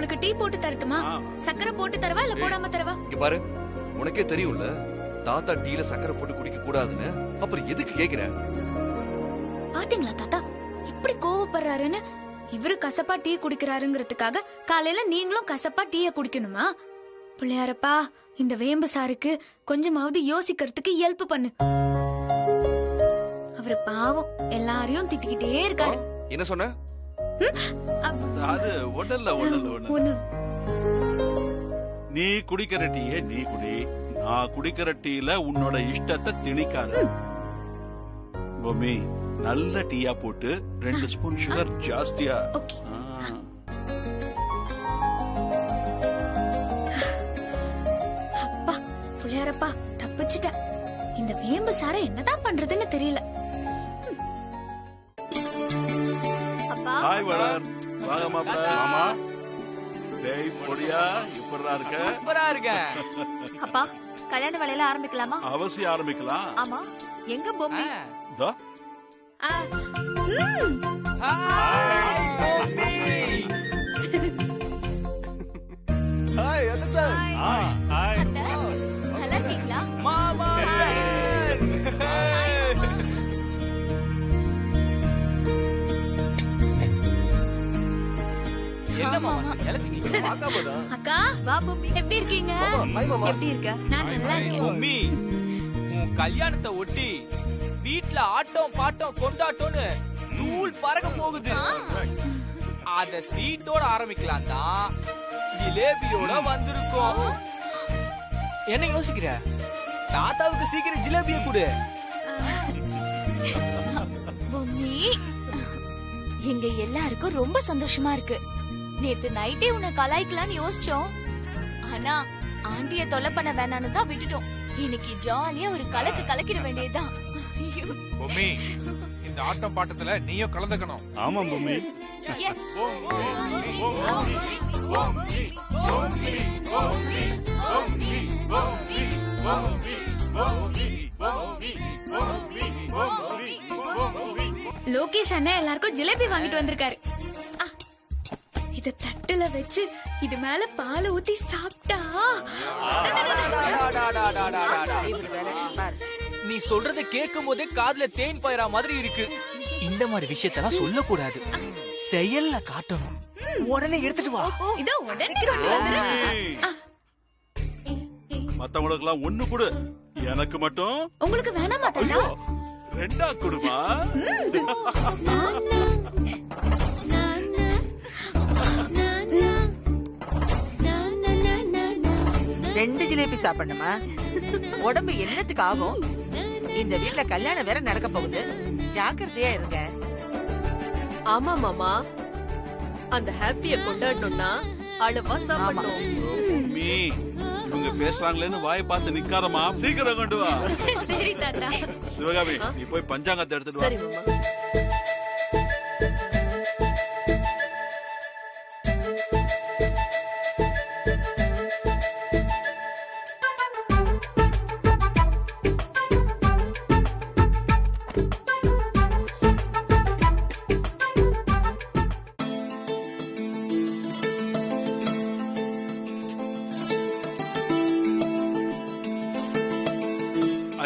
உங்களுக்கு டீ போட்டு தரட்டுமா? சக்கரை போட்டு தரவா இல்ல போடாம தரவா? இங்க பாரு, உனக்கே தெரியும்ல தாத்தா டீல சக்கரை போட்டு குடிக்க கூடாதுன்னு. அப்புறம் எதுக்கு கேக்குற? பாத்தீங்களா தாத்தா இப்படி கோவப்படுறாருன்னு? இவரு கசப்பா டீ குடிக்கிறாருங்கிறதுக்காக காலையில நீங்களும் கசப்பா டீய குடிக்கணுமா? பிள்ளையாரப்பா, இந்த வேம்பு சாருக்கு கொஞ்சமாவது யோசிக்கிறதுக்கு ஹெல்ப் பண்ணு. அவரு பாவம் எல்லாரையும் திட்டிக்கிட்டே இருக்காரு. என்ன சொன்ன? அது ஒண்ணு. நீ குடிக்கிற டீயே நீ குடி, நான் குடிக்கிற டீல உன்னோட இஷ்டத்தை திணிக்காத. பொம்மி, நல்ல டீயா போட்டு 2 ஸ்பூன் சுகர் ஜாஸ்தியா. அப்பா புள்ளையாரப்பா, தப்பிச்சுட்ட. இந்த வேம்பு சார என்னதான் பண்றதுன்னு தெரியல. ஹாய் வளர், வாங்க மாமா. டேய் பொடியா, எப்படிடா இருக்க? சூப்பரா இருக்கேன். அப்பா, கல்யாண வேலையில ஆரம்பிக்கலாமா? அவசியம் ஆரம்பிக்கலாம். ஆமா, எங்க பொம்மி? தோ. ஹாய் அண்ணா சார். ஹாய். நல்லா இருக்கீங்களா? மாமா சார். என்ன மாமா எலச்சிட்டீங்க? அக்கா, வா பொம்மி. எப்படி இருக்கீங்க? எப்படி இருக்க? நான் நல்லா இருக்கேன். பொம்மி, உன் கல்யாணத்தை ஒட்டி வீட்ல ஆட்டம் பாட்டம் கொண்டாட்டம்னு தூள் பறக்க போகுது. அத ஸ்வீட்டோட ஆரம்பிக்கலாம் தான் ஜிலேபியோட வந்திருக்கோம். என்ன யோசிக்கிற? தாத்தாவுக்கு சீக்கிரம் ஜிலேபிய கொடு. பொம்மி, எங்க எல்லாருக்கும் ரொம்ப சந்தோஷமா இருக்கு. நேத்து நைட்டே உன்னை கலாய்க்கலாம்னு யோசிச்சோம். ஆனா ஆண்டிய தொலை பண்ண வேணான்னு தான் விட்டுட்டோம். இன்னைக்கு ஜாலியா ஒரு கலக்கிட வேண்டியதுதான். பொம்மி, இந்த ஆட்டம் பாட்டத்துல நீயும் கலந்துக்கணும். ஆமா பொம்மி. எஸ். லோகேஷ் அண்ணா எல்லாருக்கும் ஜிலேபி வாங்கிட்டு வந்திருக்காரு. இத தட்டுல வச்சு இது மேல பாலை ஊத்தி சாப்பிட்டா நீ சொல்றத கேட்கும் போதே காதுல தேன் பாயற மாதிரி இருக்கு. இந்த மாதிரி விஷயத்தெல்லாம் சொல்லக்கூடாது, செயல்ல காட்டணும். உடனே எடுத்துட்டு வா. இதோ உடனே கொண்டு வந்துறேன். மத்தவங்களுக்கு எல்லாம் ஒண்ணு கொடு, எனக்கு மட்டும். உங்களுக்கு வேணாமா தாத்தா? 2 கொடுமா. 2 ஜிலேபி சாப்பிடணுமா? உடம்பு என்னத்துக்கு ஆகும்? இந்த வீட்ல கல்யாணம் வேற நடக்க போகுது, ஜாக்கிரதையா இருங்க. ஆமா மாமா, அந்த ஹாப்பிய கொண்டாடணும்னா அளவா சாப்பிடணும். பொம்மி, இவங்க பேசுறாங்களேன்னு வாயை பார்த்து நிக்காதமா, சீக்கிரம் கொண்டு வா. சரி தாத்தா. சிவகாமி, நீ போய் பஞ்சாங்கத்தை எடுத்துட்டு வா. சரி மாமா.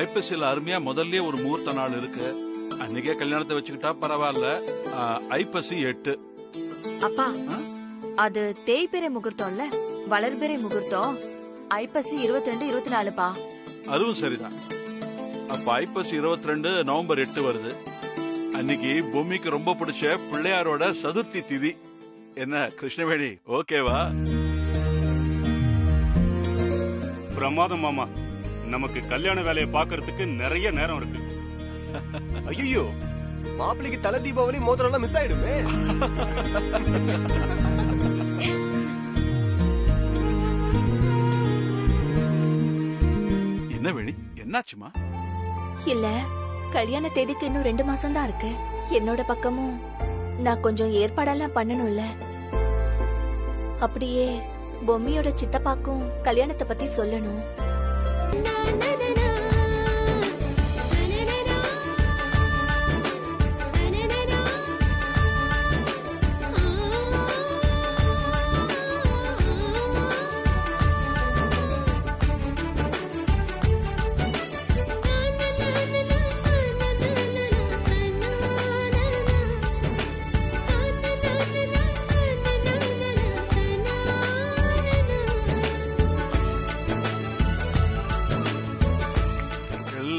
ஐப்பசியில அருமையா முதல்ல ஒரு முகூர்த்த நாள் இருக்கு. அன்னைக்கே கல்யாணத்தை வச்சுக்கிட்டா பரவாயில்ல. ஐப்பசி 8. அப்பா, அது தேய்பிறை முகூர்த்தம்ல, வளர்பிறை முகூர்த்தம் ஐப்பசி 22, 24பா. அதுவும் சரிதான். அப்ப ஐப்பசி 22 நவம்பர் 8 வருது. அன்னைக்கு பொம்மிக்கு ரொம்ப பிடிச்ச பிள்ளையாரோட சதுர்த்தி திதி. என்ன கிருஷ்ணவேணி, ஓகேவா? பிரமாதம் மாமா. நமக்கு கல்யாண வேலையை பாக்குறதுக்கு நிறைய நேரம் இருக்கு. ஐயோ, மாப்பிள்ளைக்கு தலை தீபாவளி மோதிரம் எல்லாம் மிஸ் ஆயிடுமே. என்ன வேணி, என்னாச்சுமா? இல்ல, கல்யாண தேதிக்கு இன்னும் 2 மாசம் தான் இருக்கு. என்னோட பக்கமும் நான் கொஞ்சம் ஏற்பாடெல்லாம் பண்ணணும்ல. அப்படியே பொம்மியோட சித்தப்பாக்கும் கல்யாணத்தை பத்தி சொல்லணும்.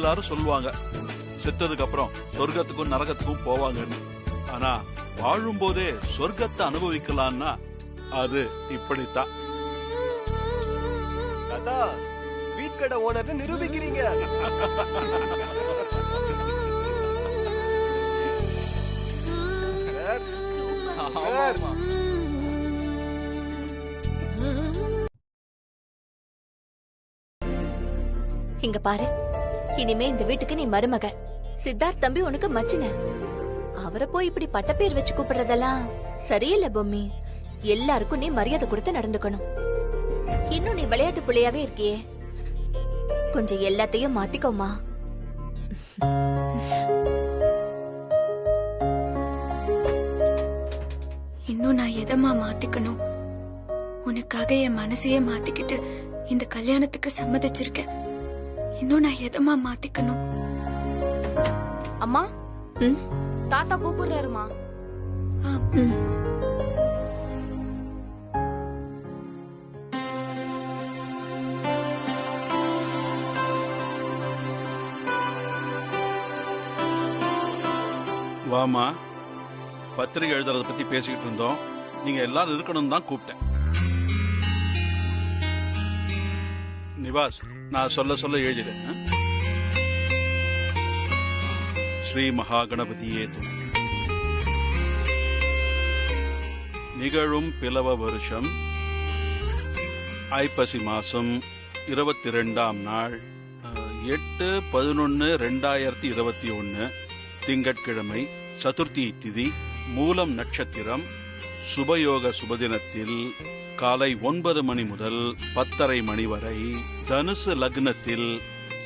எல்லாரும் சொல்லுவாங்க செத்ததுக்கு அப்புறம் சொர்க்கத்துக்கும் நரகத்துக்கும் போவாங்கன்னு. ஆனா வாழும் போதே சொர்க்கத்தை அனுபவிக்கலாம்னா அது இப்படித்தான். தாத்தா ஸ்வீட் கடை ஓனர்னு நிரூபிக்கிறீங்க. இங்க பாரு, இனிமே இந்த வீட்டுக்கு நீ மருமக. சித்தார்த் தம்பி உனக்கு மச்சின. அவரை போய் இப்படி பட்டப்பேர் வச்சு கூப்பிடுறதெல்லாம் சரியில்லை பொம்மி. எல்லாருக்கும் நீ மரியாதை கொடுத்து நடந்துக்கணும். இன்னும் நீ விளையாட்டு பிள்ளையாவே இருக்கியே, கொஞ்சம் எல்லாத்தையும் மாத்திக்கோமா. இன்னும் நான் எதமா மாத்திக்கணும்? உனக்காக என் மனசையே மாத்திக்கிட்டு இந்த கல்யாணத்துக்கு சம்மதிச்சிருக்கேன். இன்னும் நான் எதமா மாத்திக்கணும்? அம்மா, தாத்தா கூப்பிடுறாருமா. வாமா, பத்திரிகை எழுதுறத பத்தி பேசிக்கிட்டு இருந்தோம். நீங்க எல்லாரும் இருக்கணும் தான் கூப்பிட்டேன். நிவாஸ், நான் சொல்ல எழுதிடுறேன். ஸ்ரீ மகா கணபதியே துணை. நிகழும் பிளவ வருஷம் ஐப்பசி மாசம் 22ஆம் நாள் 8/11/2021 திங்கட்கிழமை, சதுர்த்தி திதி, மூலம் நட்சத்திரம், சுபயோக சுபதினத்தில் காலை 9 மணி முதல் 10:30 மணி வரை தனுசு லக்னத்தில்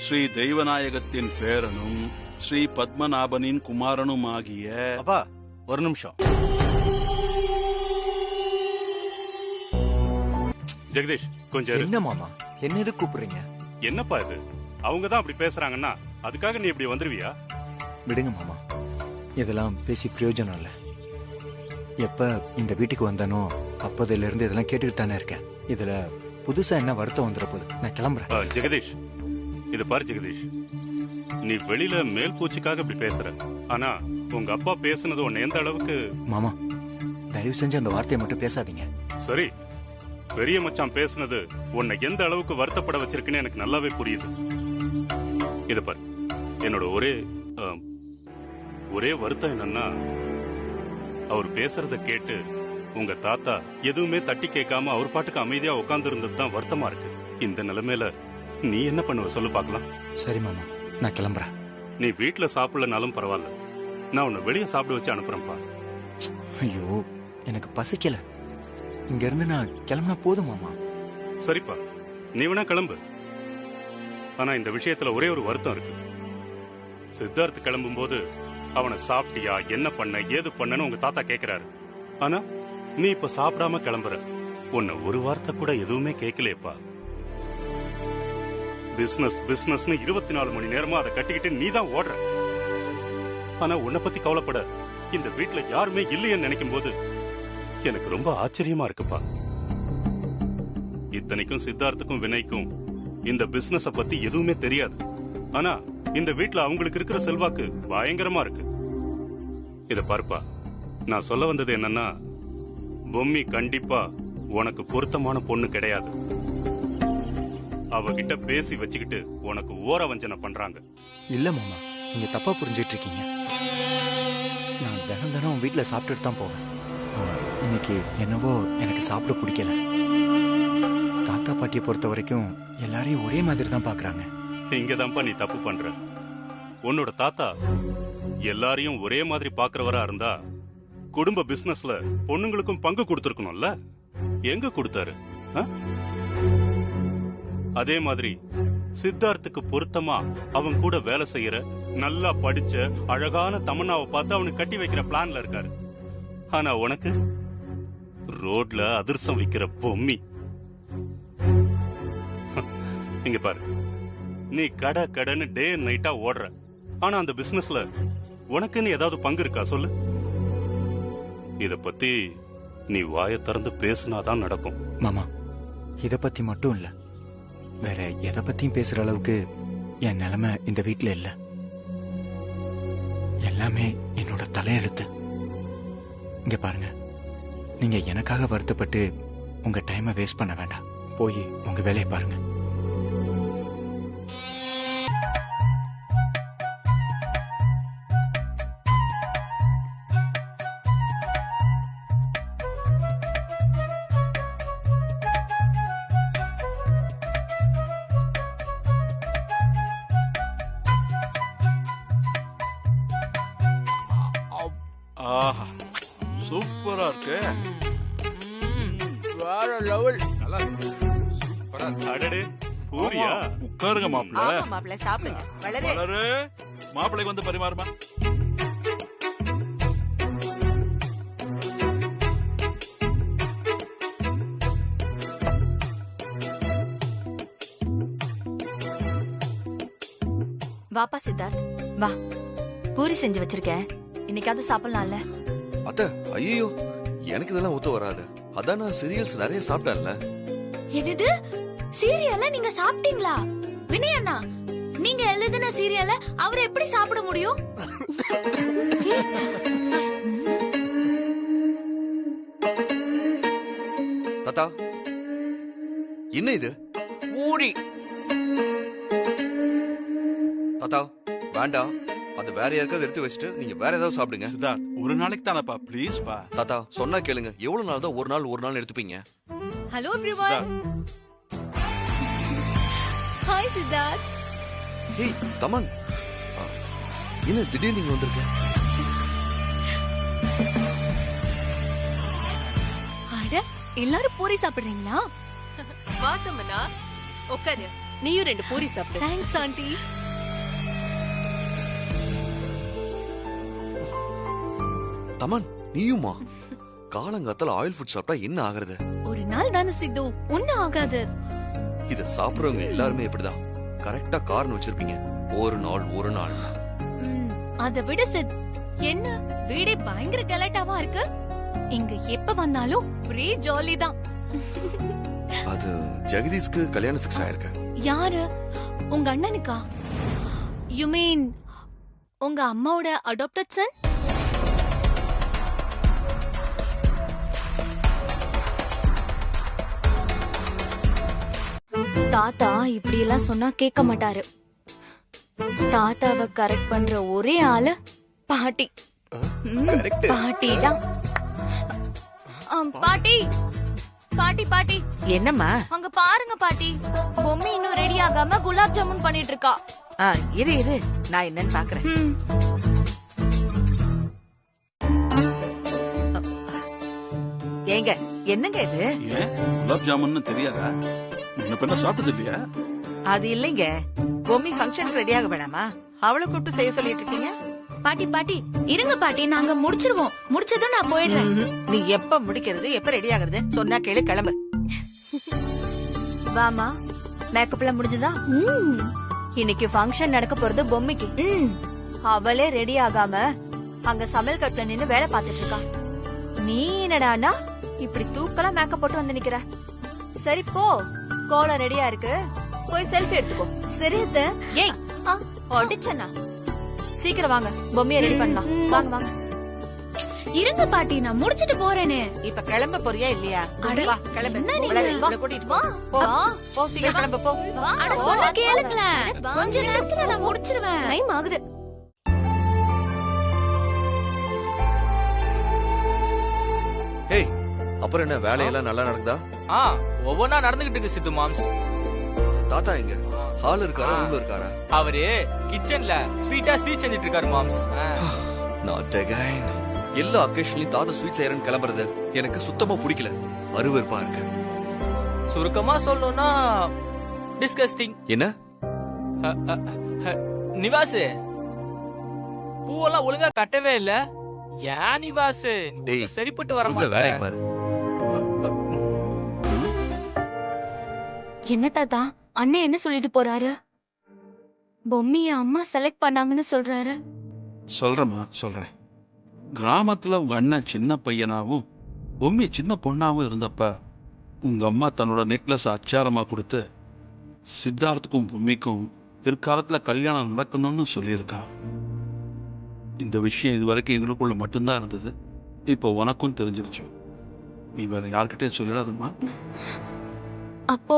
ஸ்ரீ தெய்வநாயகத்தின் பேரனும் ஸ்ரீ பத்மநாபனின் குமாரனும் ஆகிய. அப்பா ஒரு நிமிஷம். ஜெகதீஷ் கொஞ்சம் இரு. என்ன மாமா, என்ன எது கூப்பிடுறீங்க? என்னப்பா இது? அவங்க தான் அப்படி பேசுறாங்கன்னா அதுக்காக நீ இப்படி வந்துருவியா? விடுங்க மாமா, இதெல்லாம் பேசி பிரயோஜனம் இல்ல. எப்ப இந்த வீட்டுக்கு வந்தானோ அப்போதுல இருந்து இதெல்லாம் கேட்டுட்டு தானே இருக்கேன். இதுல புதுசா என்ன வருத்தம் வந்துட போகுது? நான் கிளம்புறேன். ஜெகதீஷ், இது பாரு ஜெகதீஷ், நீ வெளியில மேல் பூச்சிக்காக இப்படி பேசுற. ஆனா உங்க அப்பா பேசுனது உன்னை எந்த அளவுக்கு... மாமா, தயவு செஞ்சு அந்த வார்த்தையை மட்டும் பேசாதீங்க. சரி, பெரிய மச்சான் பேசுனது உன்னை எந்த அளவுக்கு வருத்தப்பட வச்சிருக்குன்னு எனக்கு நல்லாவே புரியுது. இது பாரு, என்னோட ஒரே வருத்தம் என்னன்னா, அவர் பேசுறத கேட்டு உங்க தாத்தா எதுவுமே தட்டி கேட்காம அவர் பாட்டுக்கு அமைதியா உட்கார்ந்து இருந்தது தான் வருத்தமா இருக்கு. இந்த நிலைமையில நீ என்ன பண்ணுவ சொல்லு பாக்கலாம். சரி மாமா, நான் கிளம்புறேன். நீ வீட்டுல சாப்பிடலனாலும் பரவாயில்ல, நான் உன்னை வெளியே சாப்பிட வச்சு அனுப்புறேன்ப்பா. ஐயோ, எனக்கு பசிக்கல. இங்க இருந்து நான் கிளம்பினா போதும் மாமா. சரிப்பா, நீ வேணா கிளம்பு. ஆனா இந்த விஷயத்துல ஒரே ஒரு வருத்தம் இருக்கு. சித்தார்த் கிளம்பும் போது அவனை சாப்பிட்டியா, என்ன பண்ண, ஏது பண்ணன்னு உங்க தாத்தா கேக்குறாரு. ஆனா நீ இப்ப சாப்பிடாம கிளம்புற. உன்னை ஒரு வார்த்தை கூட எதுவுமே கேட்கலையப்பா. பிசினஸ் பிசினஸ்னு 24 மணி நேரமா அதை கட்டிக்கிட்டு நீ தான் ஓடுற. ஆனா உன்னை பத்தி கவலைப்பட இந்த வீட்டுல யாருமே இல்லையன்னு நினைக்கும் போது எனக்கு ரொம்ப ஆச்சரியமா இருக்குப்பா. இத்தனைக்கும் சித்தார்த்துக்கும் வினய்க்கும் இந்த பிசினஸ பத்தி எதுவுமே தெரியாது. ஆனா இந்த வீட்டுல அவங்களுக்கு இருக்கிற செல்வாக்கு பயங்கரமா இருக்கு. இத பாருப்பா, நான் சொல்ல வந்தது என்னன்னா, பொம்மி கண்டிப்பா உனக்கு பொருத்தமான பொண்ணு கிடையாது. அவகிட்ட பேசி வச்சுக்கிட்டு உனக்கு ஓர வஞ்சனை பண்றாங்க. இல்ல மாமா, நீங்க தப்பா புரிஞ்சிட்டு இருக்கீங்க. நான் தினம் தினம் வீட்டுல சாப்பிட்டுட்டு தான் போவேன். இன்னைக்கு என்னவோ எனக்கு சாப்பிட பிடிக்கல. தாத்தா பாட்டியை பொறுத்த வரைக்கும் எல்லாரையும் ஒரே மாதிரி தான் பாக்குறாங்க. இங்கதான்ப்பா நீ தப்பு பண்ற. உன்னோட தாத்தா எல்லாரையும் ஒரே மாதிரி பாக்குறவரா இருந்தா குடும்ப பிசினஸ்ல பொண்ணுங்களுக்கும் பங்கு கொடுத்திருக்கணும்ல. எங்க கொடுத்தாரு? அதே மாதிரி சித்தார்த்துக்கு பொருத்தமா அவன் கூட வேலை செய்யற நல்லா படிச்ச அழகான தமன்னாவை பார்த்து அவனுக்கு கட்டி வைக்கிற பிளான்ல இருக்காரு. ஆனா உனக்கு ரோட்ல அதிர்சம் விக்கிற பொம்மி. இங்க பாரு, நீ கடை கடைன்னு டே அண்ட் நைட்டா ஓடுற. ஆனா அந்த பிசினஸ்ல உனக்குன்னு ஏதாவது பங்கு இருக்கா சொல்லு. இத பத்தி நீ வாயை திறந்து பேசினாதான் நடக்கும். மாமா, இத பத்தி மட்டும் இல்ல, வேற எதை பத்தியும் பேசுற அளவுக்கு என் நிலைமை இந்த வீட்டில் இல்லை. எல்லாமே என்னோட தலையெழுத்து. இங்க பாருங்க, நீங்க எனக்காக வருத்தப்பட்டு உங்க டைமை வேஸ்ட் பண்ண வேண்டாம். போய் உங்க வேலையை பாருங்க. ஆஹா, சூப்பரா இருக்கு. வேற லெவல். நல்லா இருக்கு. சூப்பரா இருக்கு. அடடே, பூரியா? உட்காருங்க மாப்பிள்ள. ஆமா மாப்பிள்ள, சாப்பிடுங்க. வளரே. வளரு, மாப்பிள்ளைக்கு வந்து பரிமாறுமா. வாப்பா சித்தார்த், வா. பூரி செஞ்சு வச்சிருக்கேன், இன்னைக்காவது சாப்பிடலாம்ல. அத்த, ஐயோ எனக்கு இதெல்லாம் ஒத்து வராது. அதான் நான் சீரியல்ஸ் நிறைய சாப்பிட்டேன்ல. என்னது சீரியல்ல நீங்க சாப்பிட்டீங்களா? வினய் அண்ணா, நீங்க எழுதின சீரியல்ல அவர் எப்படி சாப்பிட முடியும்? தாத்தா, என்ன இது? பூரி. தாத்தா வேண்டாம், அது வேற யாருக்காவது எடுத்து வச்சுட்டு நீங்க வேற ஏதாவது சாப்பிடுங்க. சித்தார்த், ஒரு நாளைக்கு தானப்பா, ப்ளீஸ் பா. தாத்தா சொன்னா கேளுங்க. எவ்வளவு நாள் தான் ஒரு நாள் எடுத்துப்பீங்க? Hello everyone. Hi Siddharth. Hey Thaman, என்ன திடீர்னு நீங்க வந்திருக்க? அட, எல்லாரும் பூரி சாப்பிடுறீங்களா? வா தமன்னா, உட்காரு. நீயும் 2 பூரி சாப்பிடு. Thanks aunty. தமன், நீயுமா? காலங்காத்தால ஆயில் ஃபுட் சாப்பிட்டா என்ன ஆகுறது? ஒரு நாள் தானே சித்து, ஒண்ணும் ஆகாது. இத சாப்பிடுறவங்க எல்லாருமே இப்படிதான். கரெக்டா காரணம் வச்சிருப்பீங்க. ஒரு நாள். அதை விட சித், என்ன வீடே பயங்கர கலாட்டாவா இருக்கு. இங்க எப்ப வந்தாலும் ஒரே ஜாலி தான். அது ஜெகதீஷ்க்கு கல்யாணம் ஃபிக்ஸ் ஆயிருக்கு. யாரு? உங்க அண்ணனுக்கா? யூ மீன் உங்க அம்மாவோட அடாப்டட் சன்? தாத்தா இப்படி எல்லாம் சொன்னா கேட்க மாட்டாரு. தாத்தாவை கரெக்ட் பண்ற ஒரே ஆளு பாட்டி. பாட்டி தான். பாட்டி பாட்டி பாட்டி, என்னம்மா? அங்க பாருங்க பாட்டி, பொம்மி இன்னும் ரெடி ஆகாம குலாப் ஜாமுன் பண்ணிட்டு இருக்கா. இரு, நான் என்னன்னு பாக்குறேன். ஏங்க, என்னங்க இது? ஏன் குலாப் ஜாமுன்னு தெரியாதா? என்ன பண்ண சாப்பிட்டது இல்லையா? அது இல்லைங்க, பொம்மி ஃபங்க்ஷனுக்கு ரெடியாக வேணாமா? அவளை கூப்பிட்டு செய்ய சொல்லிட்டு இருக்கீங்க. பாட்டி பாட்டி இருங்க பாட்டி, நாங்க முடிச்சிருவோம். முடிச்சதும் நான் போயிடுறேன். நீ எப்ப முடிக்கிறது, எப்ப ரெடி ஆகுறது சொன்னா கேளு, கிளம்பு. வாமா, மேக்கப் எல்லாம் முடிஞ்சதா? இன்னைக்கு ஃபங்க்ஷன் நடக்க போறது பொம்மிக்கு. அவளே ரெடி ஆகாம அங்க சமையல் கட்டுல நின்னு வேலை பார்த்துட்டு இருக்கா. நீ என்னடானா இப்படி தூக்கலாம் மேக்கப் போட்டு வந்து நிக்கிற. சரி போ, கோலம் ரெடியா இருக்கு, போய் செல்ஃபி எடுத்துக்கோ. சரி அத்தை. ஏய் அடிச்சனா, சீக்கிரம் வாங்க, பொம்மையை ரெடி பண்ணலாம். வாங்க வாங்க. இருங்க பாட்டி, நான் முடிச்சிட்டு போறேனே. இப்ப கிளம்ப போறியா இல்லையா? அட, வா கிளம்பு. என்ன நீங்க? உங்களை இவளை கூட்டிட்டு போ. போ, சீக்கிரம் கிளம்பு, போ. அட சொன்னா கேளுங்களேன், கொஞ்ச நேரத்துல நான் முடிச்சிருவேன். டைம் ஆகுது. ஹேய், அப்புறம் என்ன வேலையெல்லாம் நல்லா நடக்குதா? ஒவ்வொன்னா நடந்துகிட்டு இருக்கு சித்து மாம்ஸ். தாத்தா எங்க? ஹால் இருக்காரா, ரூம்ல இருக்காரா? அவரு கிச்சன்ல ஸ்வீட் செஞ்சிட்டு இருக்காரு மாம்ஸ். Not again. எல்லா அக்கேஷன்லயும் தாத்தா ஸ்வீட் செய்யறேன்னு கிளம்புறது எனக்கு சுத்தமா பிடிக்கல. அருவருப்பா இருக்கு. சுருக்கமா சொல்லணும்னா டிஸ்கஸ்டிங். என்ன? நிவாசு, பூவெல்லாம் ஒழுங்கா கட்டவே இல்ல. ஏன் நிவாசு, சரிப்பட்டு வர மாட்டேன். என்ன தாத்தா, அண்ணன் என்ன சொல்லிட்டு போறாரு? பொம்மிய அம்மா செலக்ட் பண்ணாங்கன்னு சொல்றாரு. சொல்றேன். கிராமத்துல உங்க அண்ணன் சின்ன பையனாவும் பொம்மி சின்ன பொண்ணாவும் இருந்தப்ப உங்க அம்மா தன்னோட நெக்லஸ் அச்சாரமா கொடுத்து சித்தார்த்துக்கும் பொம்மிக்கும் பிற்காலத்துல கல்யாணம் நடக்கணும்னு சொல்லியிருக்கா. இந்த விஷயம் இது வரைக்கும் எங்களுக்குள்ள மட்டும்தான் இருந்தது. இப்போ உனக்கும் தெரிஞ்சிருச்சு. நீ வேற யார்கிட்டயும் சொல்லிடாதுமா. அப்போ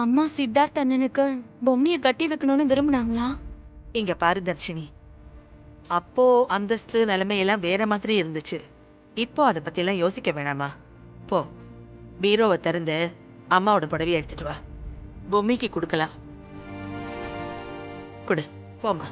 அம்மா சித்தார்த் அண்ணனுக்கு பொம்மையை கட்டி வைக்கணும்னு விரும்புனாங்களா? இங்க பாரு தர்ஷினி, அப்போ அந்தஸ்து நிலைமையெல்லாம் வேற மாதிரி இருந்துச்சு. இப்போ அதை பத்தி எல்லாம் யோசிக்க வேணாமா? போ, பீரோவை திறந்து அம்மாவோட புடவையை எடுத்துட்டு வா. பொம்மைக்கு கொடுக்கலாம். கொடு, போமா.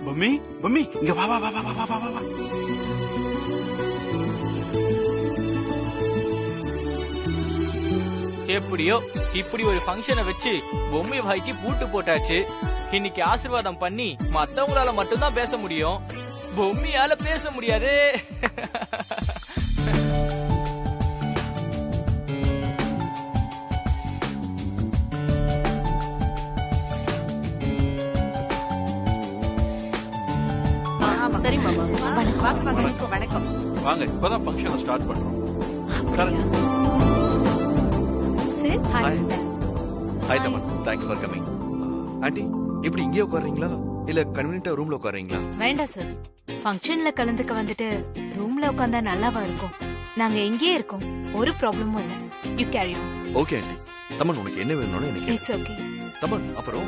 பொம்மி, பொம்மி, இங்க வா வா வா வா வா வா வா. எப்படியோ இப்படி ஒரு ஃபங்க்ஷனை வச்சு பொம்மை வாய்க்கு பூட்டு போட்டாச்சு. இன்னைக்கு ஆசீர்வாதம் பண்ணி மத்தவங்களால மட்டும்தான் பேச முடியும், பொம்மையால பேச முடியாது. சரி மாமா. வணக்கம். வாங்க, இப்பதான் ஃபங்க்ஷனை ஸ்டார்ட் பண்றோம். Hi Taman, thanks for coming. Aunty, இப்படி இங்கே உட்கார்றீங்களா இல்ல கன்வீனியன்ட்டா ரூம்ல உட்கார்றீங்களா? வேண்டாம் சார், ஃபங்க்ஷன்ல கலந்துக்க வந்துட்டு ரூம்ல உட்கார்ந்தா நல்லாவா இருக்கும்? நாங்க எங்கேயே இருக்கோம், ஒரு ப்ராப்ளமும் இல்ல. You carry on. Okay aunty. Taman, உனக்கு என்ன வேணும்னு எனக்கு இட்ஸ் ஓகே. தமன், அப்புறம்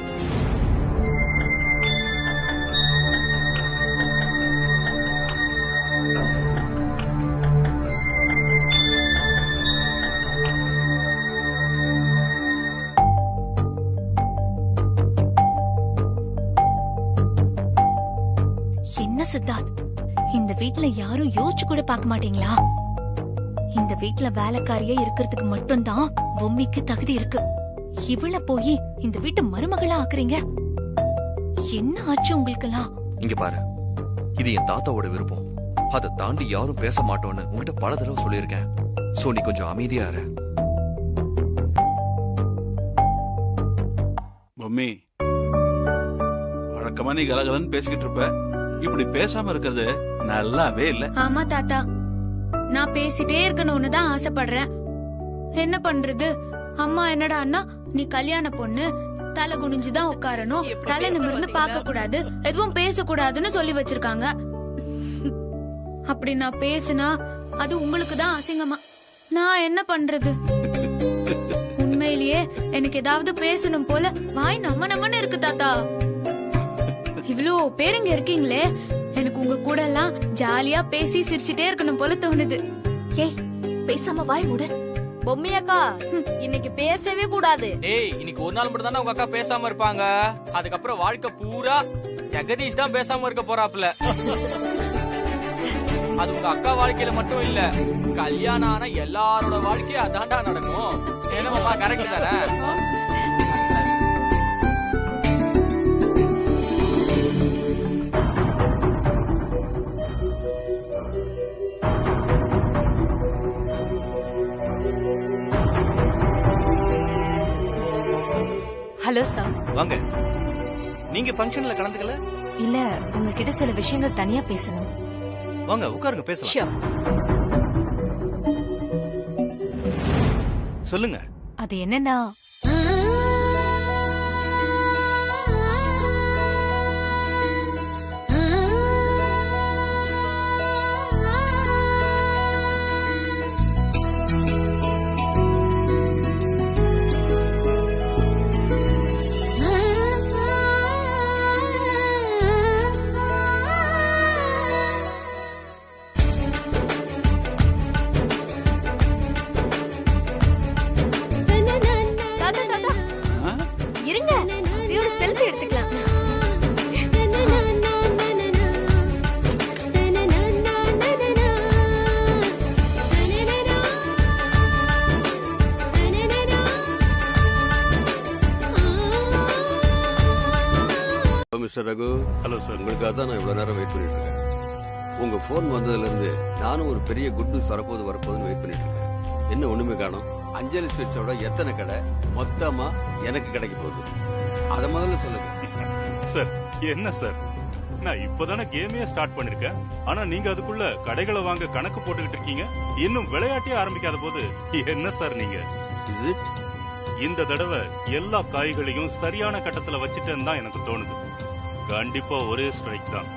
என்ன சித்தார்த், இந்த வீட்ல யாரும் யோசிச்சு கூட பார்க்க மாட்டீங்களா? இந்த வீட்ல வேலைக்காரியா இருக்கிறதுக்கு மட்டும்தான் பொம்மிக்கு தகுதி இருக்கு. இவள போய் இந்த வீட்டு மருமகளா ஆக்குறீங்க. என்ன ஆச்சு உங்களுக்கெல்லாம்? இங்க பாரு, இது என் தாத்தாவோட விருப்பம். அதை தாண்டி யாரும் பேச மாட்டோம்னு உங்ககிட்ட பல தடவை சொல்லியிருக்கேன். சோ நீ கொஞ்சம் அமைதியா இரு. பொம்மி, வழக்கமா நீ கலகலன்னு பேசிக்கிட்டு இருப்ப. இப்படி பேசாம இருக்கிறது நல்லாவே இல்ல. ஆமா தாத்தா, நான் பேசிட்டே இருக்கணும்னு தான் ஆசைப்படுறேன். என்ன பண்றது? அம்மா என்னடா அண்ணா, நீ கல்யாண பொண்ணு, தலை குனிஞ்சுதான் உட்காரணும், தலை நிமிர்ந்து பார்க்க கூடாது, எதுவும் பேசக்கூடாதுன்னு சொல்லி வச்சிருக்காங்க. அப்படி நான் பேசினா அது உங்களுக்கு தான் அசிங்கமா. நான் என்ன பண்றது? உண்மையிலேயே எனக்கு ஏதாவது பேசணும் போல வாய் நம்மன்னு இருக்கு தாத்தா. இவ்ளோ பேருங்க இருக்கீங்களே, எனக்கு உங்க கூட எல்லாம் ஜாலியா பேசி சிரிச்சிட்டே இருக்கணும் போல தோணுது. ஏய், பேசாம வாய் மூடு. பொம்மி அக்கா, இன்னைக்கு பேசவே கூடாது. ஏய், இன்னைக்கு ஒரு நாள் மட்டும் தானே உங்க அக்கா பேசாம இருப்பாங்க. அதுக்கப்புறம் வாழ்க்கை பூரா ஜெகதீஷ் தான் பேசாம இருக்க போறாப்ல. அது உங்க அக்கா வாழ்க்கையில மட்டும் இல்ல, கல்யாணம் ஆன எல்லாரோட வாழ்க்கையும் அதாண்டா நடக்கும். என்னமா கரெக்ட் தானே? Hello sir. வாங்க. நீங்க ஃபங்க்ஷன்ல கலந்துக்கல? இல்ல, உங்ககிட்ட சில விஷயங்கள் தனியா பேசணும். வாங்க, உட்காருங்க, பேசலாம். ஷூர். சொல்லுங்க. அது என்னன்னா மிஸ்டர் ரகு. Hello sir. உங்களுக்காக தான் நான் இவ்வளவு நேரம் வெயிட் பண்ணிட்டு இருக்கேன். உங்க போன் வந்ததுல இருந்து நானும் ஒரு பெரிய குட் நியூஸ் வரப்போகுதுன்னு வெயிட் பண்ணிட்டு இருக்கேன். என்ன ஒண்ணுமே காணோம். அஞ்சலி ஸ்வீட்ஸோட எத்தனை கடை மொத்தமா எனக்கு கிடைக்க போகுது, அத முதல்ல சொல்லுங்க. சார் என்ன சார், நான் இப்பதானே கேமையே ஸ்டார்ட் பண்ணிருக்கேன். ஆனா நீங்க அதுக்குள்ள கடைகளை வாங்க கணக்கு போட்டுக்கிட்டு இருக்கீங்க. இன்னும் விளையாட்டே ஆரம்பிக்காத போது என்ன சார் நீங்க? இந்த தடவை எல்லா காய்களையும் சரியான கட்டத்துல வச்சுட்டேன்னு தான் எனக்கு தோணுது. கண்டிப்பா ஒரே ஸ்ட்ரைக் தான்,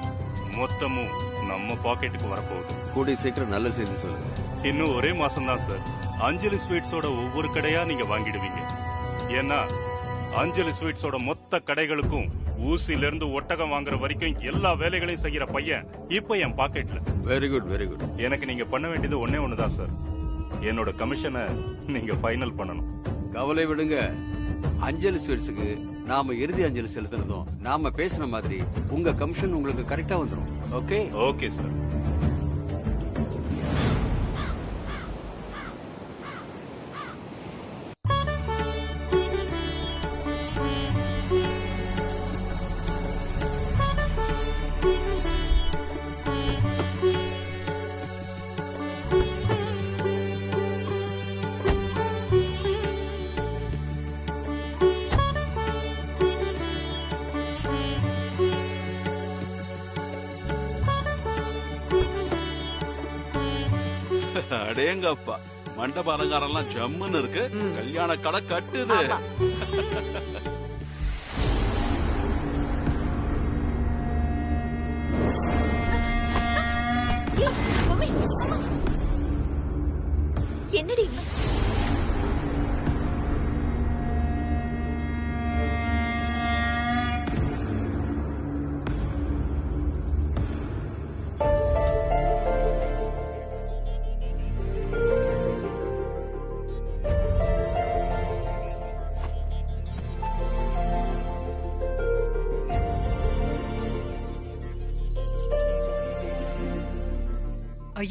மொத்தமும் நம்ம பாக்கெட்டுக்கு வரப்போகுது. கூடிய சீக்கிரம் நல்ல செய்தி சொல்லுங்க. இன்னும் ஒரே மாசம் தான் சார். அஞ்சலி ஸ்வீட்ஸோட ஒவ்வொரு கடையா நீங்க வாங்கிடுவீங்க. ஏன்னா அஞ்சலி ஸ்வீட்ஸோட மொத்த கடைகளுக்கும் ஊசில இருந்து ஒட்டகம் வாங்குற வரைக்கும் எல்லா வேலைகளையும் செய்யற பையன் இப்ப என் பாக்கெட்ல. Very good very good. எனக்கு நீங்க பண்ண வேண்டியது ஒன்னே ஒண்ணுதான் சார். என்னோட கமிஷனை நீங்க ஃபைனல் பண்ணணும். கவலை விடுங்க. அஞ்சலி ஸ்வீட்ஸுக்கு நாம இறுதி அஞ்சலி செலுத்தினதும் நாம பேசின மாதிரி உங்க கமிஷன் உங்களுக்கு கரெக்டா வந்துடும். ஓகே? Okay sir. அடேங்கப்பா, மண்டப அலங்காரம் எல்லாம் ஜம்முன்னு இருக்கு. கல்யாண கடை கட்டுது. என்னடி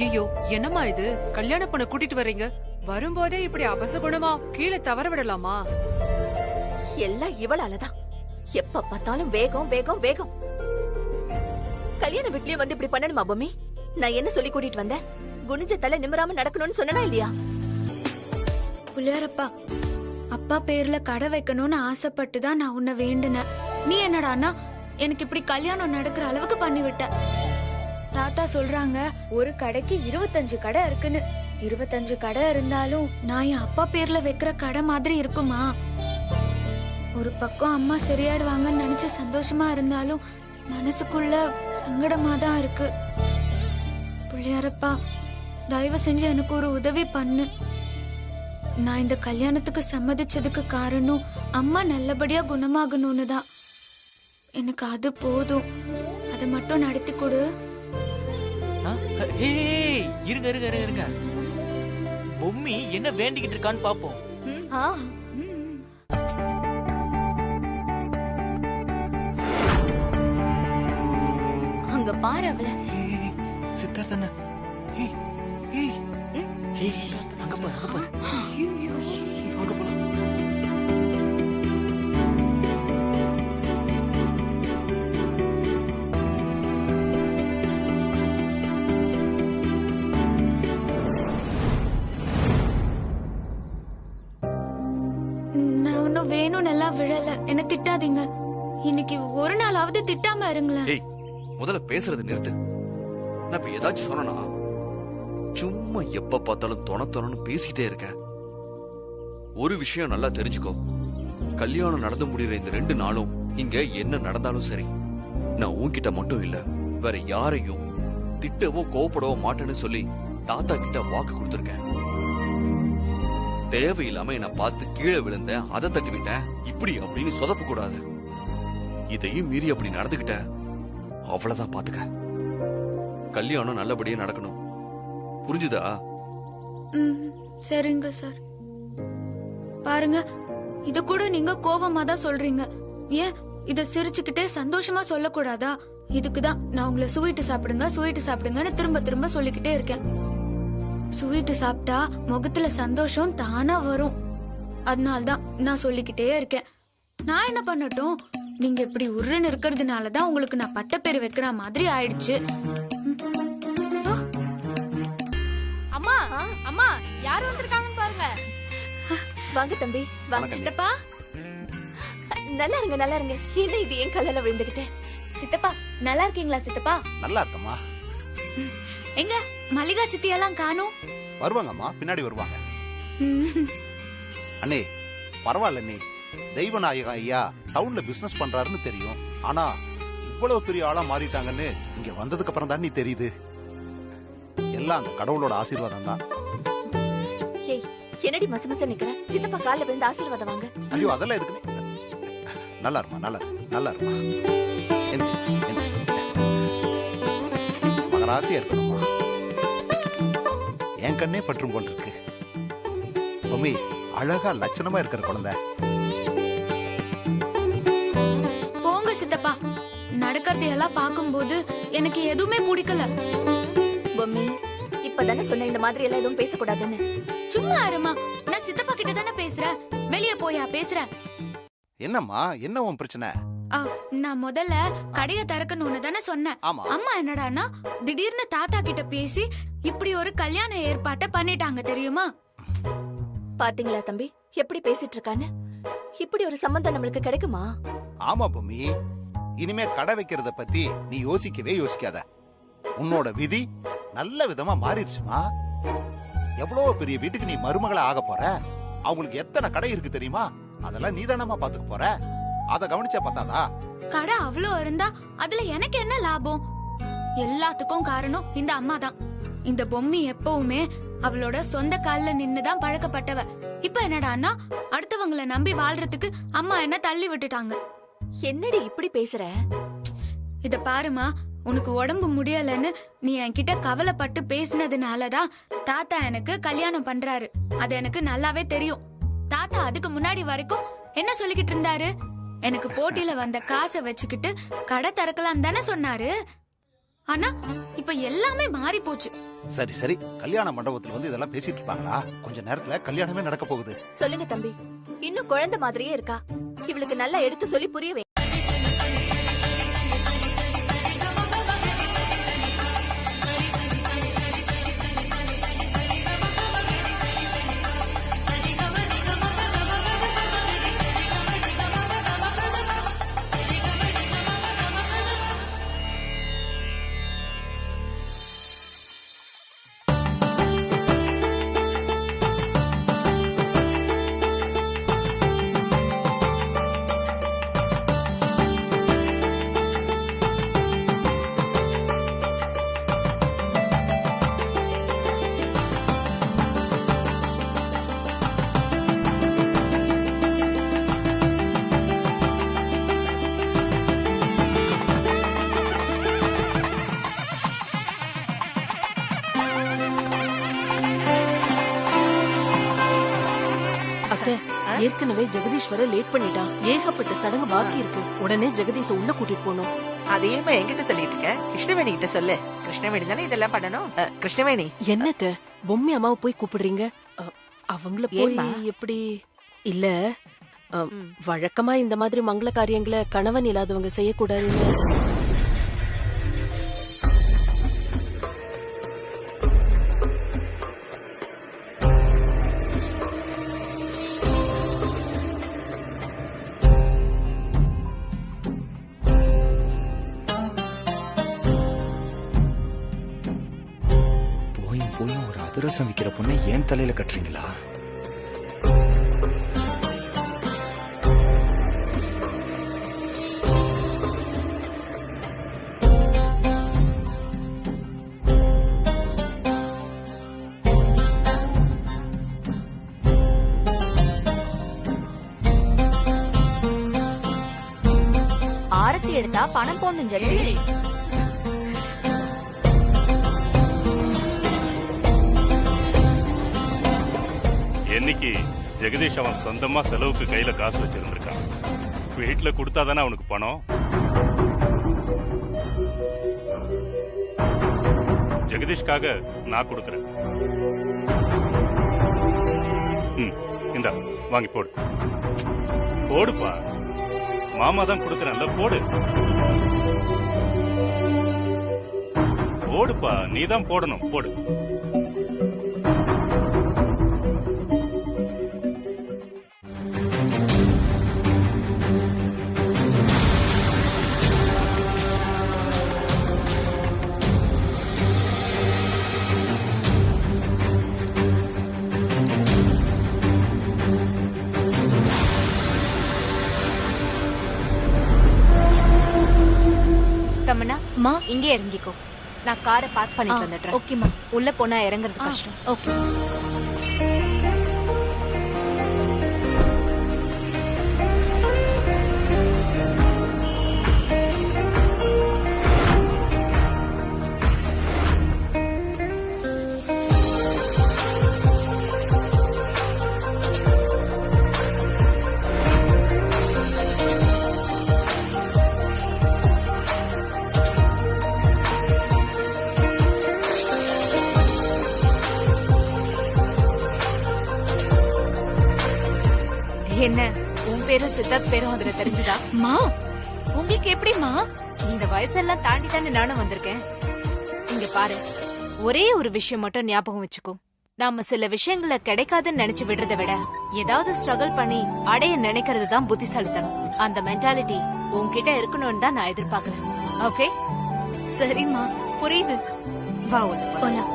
ஐயோ, என்னம்மா இது? கல்யாண பொண்ணை கூட்டிட்டு வர்றீங்க, வரும்போதே இப்படி அபசகுணமா கீழே தவற விடலாமா? எல்லாம் இவளாலதான். எப்ப பார்த்தாலும் வேகம் வேகம் வேகம். கல்யாண வீட்லயே வந்து இப்படி பண்ணணுமா பொம்மி? நான் என்ன சொல்லி கூட்டிட்டு வந்தேன்? குனிஞ்ச தலை நிமிராம நடக்கணும்னு சொன்னா இல்லையா? புள்ளியாரப்பா, அப்பா பேர்ல கடை வைக்கணும்னு ஆசைப்பட்டுதான் நான் உன்னை வேண்டுனேன். நீ என்னடான்னா எனக்கு இப்படி கல்யாணம் நடக்கிற அளவுக்கு பண்ணிவிட்ட. தாத்தா சொல்றாங்க ஒரு கடைக்கு 25 கடை இருக்குன்னு. 25 கடை இருந்தாலும் நான் என் அப்பா பேர்ல வைக்கிற கடை மாதிரி இருக்குமா? ஒரு பக்கம் அம்மா சரியாடுவாங்கன்னு நினைச்சு சந்தோஷமா இருந்தாலும் மனசுக்குள்ள சங்கடமா தான் இருக்கு. புள்ளியாரப்பா, தயவு செஞ்சு எனக்கு ஒரு உதவி பண்ணு. நான் இந்த கல்யாணத்துக்கு சம்மதிச்சதுக்கு காரணம் அம்மா நல்லபடியா குணமாகணும்னு தான். எனக்கு அது போதும், அதை மட்டும் நடத்தி கொடு. இருங்க இருங்க இருங்க இருங்க, பொம்மி என்ன வேண்டிக்கிட்டு இருக்கான்னு பாப்போம். அங்க பாரு அவள. சித்தார்த்தண்ணா, அங்க போ அங்க போ. அங்க போலாம். வேணும் நல்லா விழல, என்ன திட்டாதீங்க. இன்னைக்கு ஒரு நாளாவது திட்டாம இருங்களேன். ஏய், முதல்ல பேசுறது நிறுத்து. நான் இப்ப ஏதாச்சும் சொன்னா சும்மா எப்ப பார்த்தாலும் தொண பேசிக்கிட்டே இருக்க. ஒரு விஷயம் நல்லா தெரிஞ்சுக்கோ, கல்யாணம் நடந்து முடிகிற இந்த 2 நாளும் இங்க என்ன நடந்தாலும் சரி, நான் உன்கிட்ட மட்டும் இல்ல வேற யாரையும் திட்டவோ கோவப்படவோ மாட்டேன்னு சொல்லி தாத்தா கிட்ட வாக்கு கொடுத்திருக்கேன். தேவையில்லாம என்ன பார்த்து கீழே விழுந்தேன், அதை தட்டி விட்டேன், இப்படி அப்படின்னு சொதப்ப கூடாது. இதையும் மீறி அப்படி நடந்துகிட்ட அவ்வளவுதான், பாத்துக்க. கல்யாணம் நல்லபடியா நடக்கணும், புரிஞ்சுதா? சரிங்க சார். பாருங்க, இத கூட நீங்க கோபமா தான் சொல்றீங்க. ஏன் இத சிரிச்சுக்கிட்டே சந்தோஷமா சொல்லக்கூடாதா? இதுக்குதான் நான் உங்களை ஸ்வீட் சாப்பிடுங்கன்னு திரும்ப திரும்ப சொல்லிக்கிட்டே இருக்கேன். ஸ்வீட் சாப்பிட்டா முகத்துல சந்தோஷம் தானா வரும். அதனால்தான் நான் சொல்லிக்கிட்டே இருக்கேன். நான் என்ன பண்ணட்டும்? நீங்க இப்படி உருன்னு இருக்கிறதுனாலதான் உங்களுக்கு நான் பட்டப்பேரு வைக்கிற மாதிரி ஆயிடுச்சு. அம்மா அம்மா யார் வந்திருக்காங்கன்னு பாருங்க. வாங்க தம்பி வாங்க. சித்தப்பா நல்லா இருங்க நல்லா இருங்க. என்ன இது என் கல்ல விழுந்துகிட்டேன். சித்தப்பா நல்லா இருக்கீங்களா சித்தப்பா? நல்லா இருக்கம்மா. எங்க மல்லிகா சித்தி எல்லாம் காணோம்? வருவாங்கம்மா, பின்னாடி வருவாங்க. அண்ணே பரவாயில்ல நீ, தெய்வநாயகம் ஐயா டவுன்ல பிசினஸ் பண்றாருன்னு தெரியும். ஆனா இவ்வளவு பெரிய ஆளா மாறிட்டாங்கன்னு இங்க வந்ததுக்கு அப்புறம் தான் நீ தெரியுது. எல்லாம் அந்த கடவுளோட ஆசீர்வாதம் தான். என்னடி மசமச நிக்கிற? சித்தப்பா கால்ல விழுந்து ஆசீர்வாதம் வாங்க. ஐயோ அதெல்லாம் எதுக்கு? நல்லா இருமா, நல்லா இருமா. மகராசியா இருக்கணுமா? என் கண்ணே பற்றும் போல் இருக்கு. பொம்மி அழகா லட்சணமா இருக்கிற குழந்தை. போங்க சித்தப்பா, நடக்கிறதையெல்லாம் பார்க்கும்போது எனக்கு எதுவுமே பிடிக்கல. பொம்மி இப்பதானே சொன்ன இந்த மாதிரி எல்லாம் எதுவும் பேசக்கூடாதுன்னு. சும்மா இருமா, நான் சித்தப்பா கிட்ட தானே பேசுறேன். வெளியே போயா பேசுறேன். என்னம்மா, என்ன உன் பிரச்சனை? நான் முதல்ல கடைய திறக்கணும்னு தானே சொன்னேன். அம்மா என்னடான்னா திடீர்னு தாத்தா கிட்ட பேசி இப்படி ஒரு கல்யாண ஏற்பாட்டை பண்ணிட்டாங்க தெரியுமா? பாத்தீங்களா தம்பி எப்படி பேசிட்டு இருக்கான்னு? இப்படி ஒரு சம்பந்தம் நம்மளுக்கு கிடைக்குமா? ஆமா பொம்மி, இனிமே கடை வைக்கிறத பத்தி நீ யோசிக்கவே யோசிக்காத. உன்னோட விதி நல்ல விதமா மாறிடுச்சுமா. எவ்வளவு பெரிய வீட்டுக்கு நீ மருமகளை ஆக போற. அவங்களுக்கு எத்தனை கடை இருக்கு தெரியுமா? அதெல்லாம் நீ தானமா பாத்துக்க போற. அத கவனிச்சா பார்த்தாதா? கடை அவ்வளோ இருந்தா அதுல எனக்கு என்ன லாபம்? எல்லாத்துக்கும் காரணம் இந்த அம்மா தான். இந்த பொம்மி எப்பவுமே அவளோட சொந்த கால்ல நின்னுதான் பழக்கப்பட்டவ. இப்ப என்னடான்னா அடுத்தவங்களை நம்பி வாழ்றதுக்கு அம்மா என்ன தள்ளி விட்டுட்டாங்க. என்னடி இப்படி பேசுற? இத பாருமா, உனக்கு உடம்பு முடியலன்னு நீ என்கிட்ட கவலைப்பட்டு பேசினதுனாலதான் தாத்தா எனக்கு கல்யாணம் பண்றாரு. அது எனக்கு நல்லாவே தெரியும். தாத்தா அதுக்கு முன்னாடி வரைக்கும் என்ன சொல்லிக்கிட்டு இருந்தாரு? எனக்கு போட்டியில வந்த காசை வச்சுக்கிட்டு கடை திறக்கலாம் தானே சொன்னாரு. ஆனா இப்ப எல்லாமே மாறி போச்சு. சரி சரி, கல்யாண மண்டபத்துல வந்து இதெல்லாம் பேசிட்டு இருப்பாங்களா? கொஞ்ச நேரத்துல கல்யாணமே நடக்க போகுது. சொல்லுங்க தம்பி, இன்னும் குழந்தை மாதிரியே இருக்கா. இவளுக்கு நல்லா எடுத்து சொல்லி புரியவே. ஏற்கனவே ஜெகதீஸ்வர லேட் பண்ணிட்டான். ஏகப்பட்ட சடங்கு பாக்கி இருக்கு. உடனே ஜெகதீஷ உள்ள கூட்டிட்டு போனோம். அதையுமே என்கிட்ட சொல்லிட்டு இருக்க? கிருஷ்ணவேணி கிட்ட சொல்லு. கிருஷ்ணவேணி தானே இதெல்லாம் பண்ணணும். கிருஷ்ணவேணி, என்னத்த பொம்மி அம்மாவை போய் கூப்பிடுறீங்க? அவங்கள போய் எப்படி? இல்ல வழக்கமா இந்த மாதிரி மங்கள காரியங்களை கணவன் இல்லாதவங்க செய்யக்கூடாதுன்னு. போயும் ஒரு அதிரசம் விக்கிற பொண்ணை ஏன் தலையில கட்டுறீங்களா? ஆரத்தி எடுத்தா பணம் போடணும் ஜெகதீஷ். என்னைக்கு ஜெகதீஷ் அவன் சொந்தமா செலவுக்கு கையில காசு வச்சிருந்திருக்கான். வீட்டுல கொடுத்தாதானே அவனுக்கு பணம். ஜெகதீஷ்காக நான் கொடுக்கறேன். இந்தா வாங்கி போடு. போடுப்பா. மாமா தான் கொடுக்கறேன்ல, போடு. போடுப்பா, நீ தான் போடணும், போடு. தமன்னா இங்கே இறங்கிக்கோ. நான் காரை பார்க் பண்ணிட்டு வந்துடுறேன். ஓகேமா. உள்ள போனா இறங்குறது கஷ்டம். ஓகே. என்ன உன் பேரும் சித்தார்த் பேரும் அதுல தெரிஞ்சுதா? மா உங்களுக்கு எப்படிமா? இந்த வயசெல்லாம் தாண்டி தானே நானும் வந்திருக்கேன். இங்க பாரு, ஒரே ஒரு விஷயம் மட்டும் ஞாபகம் வச்சுக்கோ. நாம சில விஷயங்களை கிடைக்காதுன்னு நினைச்சு விடுறதை விட ஏதாவது ஸ்ட்ரகிள் பண்ணி அடைய நினைக்கிறது தான் புத்திசாலித்தனம். அந்த மென்டாலிட்டி உன்கிட்ட இருக்கணும்னு தான் நான் எதிர்பார்க்கறேன். ஓகே? சரிம்மா, புரியுது. வா உள்ள போலாம்.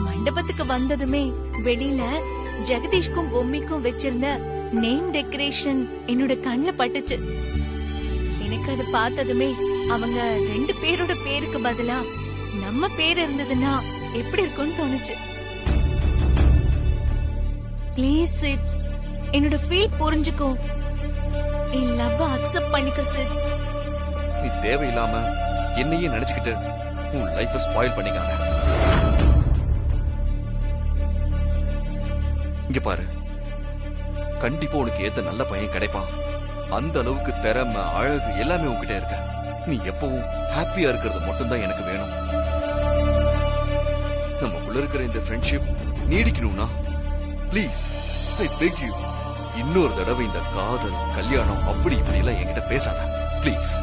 மண்டபத்துக்கு வந்ததுமே வெளியில ஜெகதீஷ்க்கும் பொம்மிக்கும் வச்சிருந்த நேம் டெக்கரேஷன் என்னோட கண்ணுல பட்டுச்சு. எனக்கு அது பார்த்ததுமே அவங்க 2 பேரோட பேருக்கு பதிலா நம்ம பேர் இருந்ததுன்னா எப்படி இருக்கும்னு தோணுச்சு. ப்ளீஸ் சித், என்னோட ஃபீல் புரிஞ்சுக்கோ. என் லவ் அக்செப்ட் பண்ணிக்கோ சித். நீ தேவையில்லாம என்னையே நினைச்சுக்கிட்டு உன் லைஃப ஸ்பாயில் பண்ணிக்காத. இங்க பாரு, கண்டிப்பா உனக்கு ஏத்த நல்ல பையன் கிடைப்பான். அந்த அளவுக்கு திறமை, அழகு எல்லாமே உன்கிட்ட இருக்க. நீ எப்பவும் ஹாப்பியா இருக்கிறது மட்டும்தான் எனக்கு வேணும். நமக்குள்ள இருக்கிற இந்த ஃப்ரெண்ட்ஷிப் நீடிக்கணும்னா ப்ளீஸ் ஐ பெக் யூ, இன்னொரு தடவை இந்த காதல், கல்யாணம் அப்படி இப்படி எல்லாம் என்கிட்ட பேசாத ப்ளீஸ்.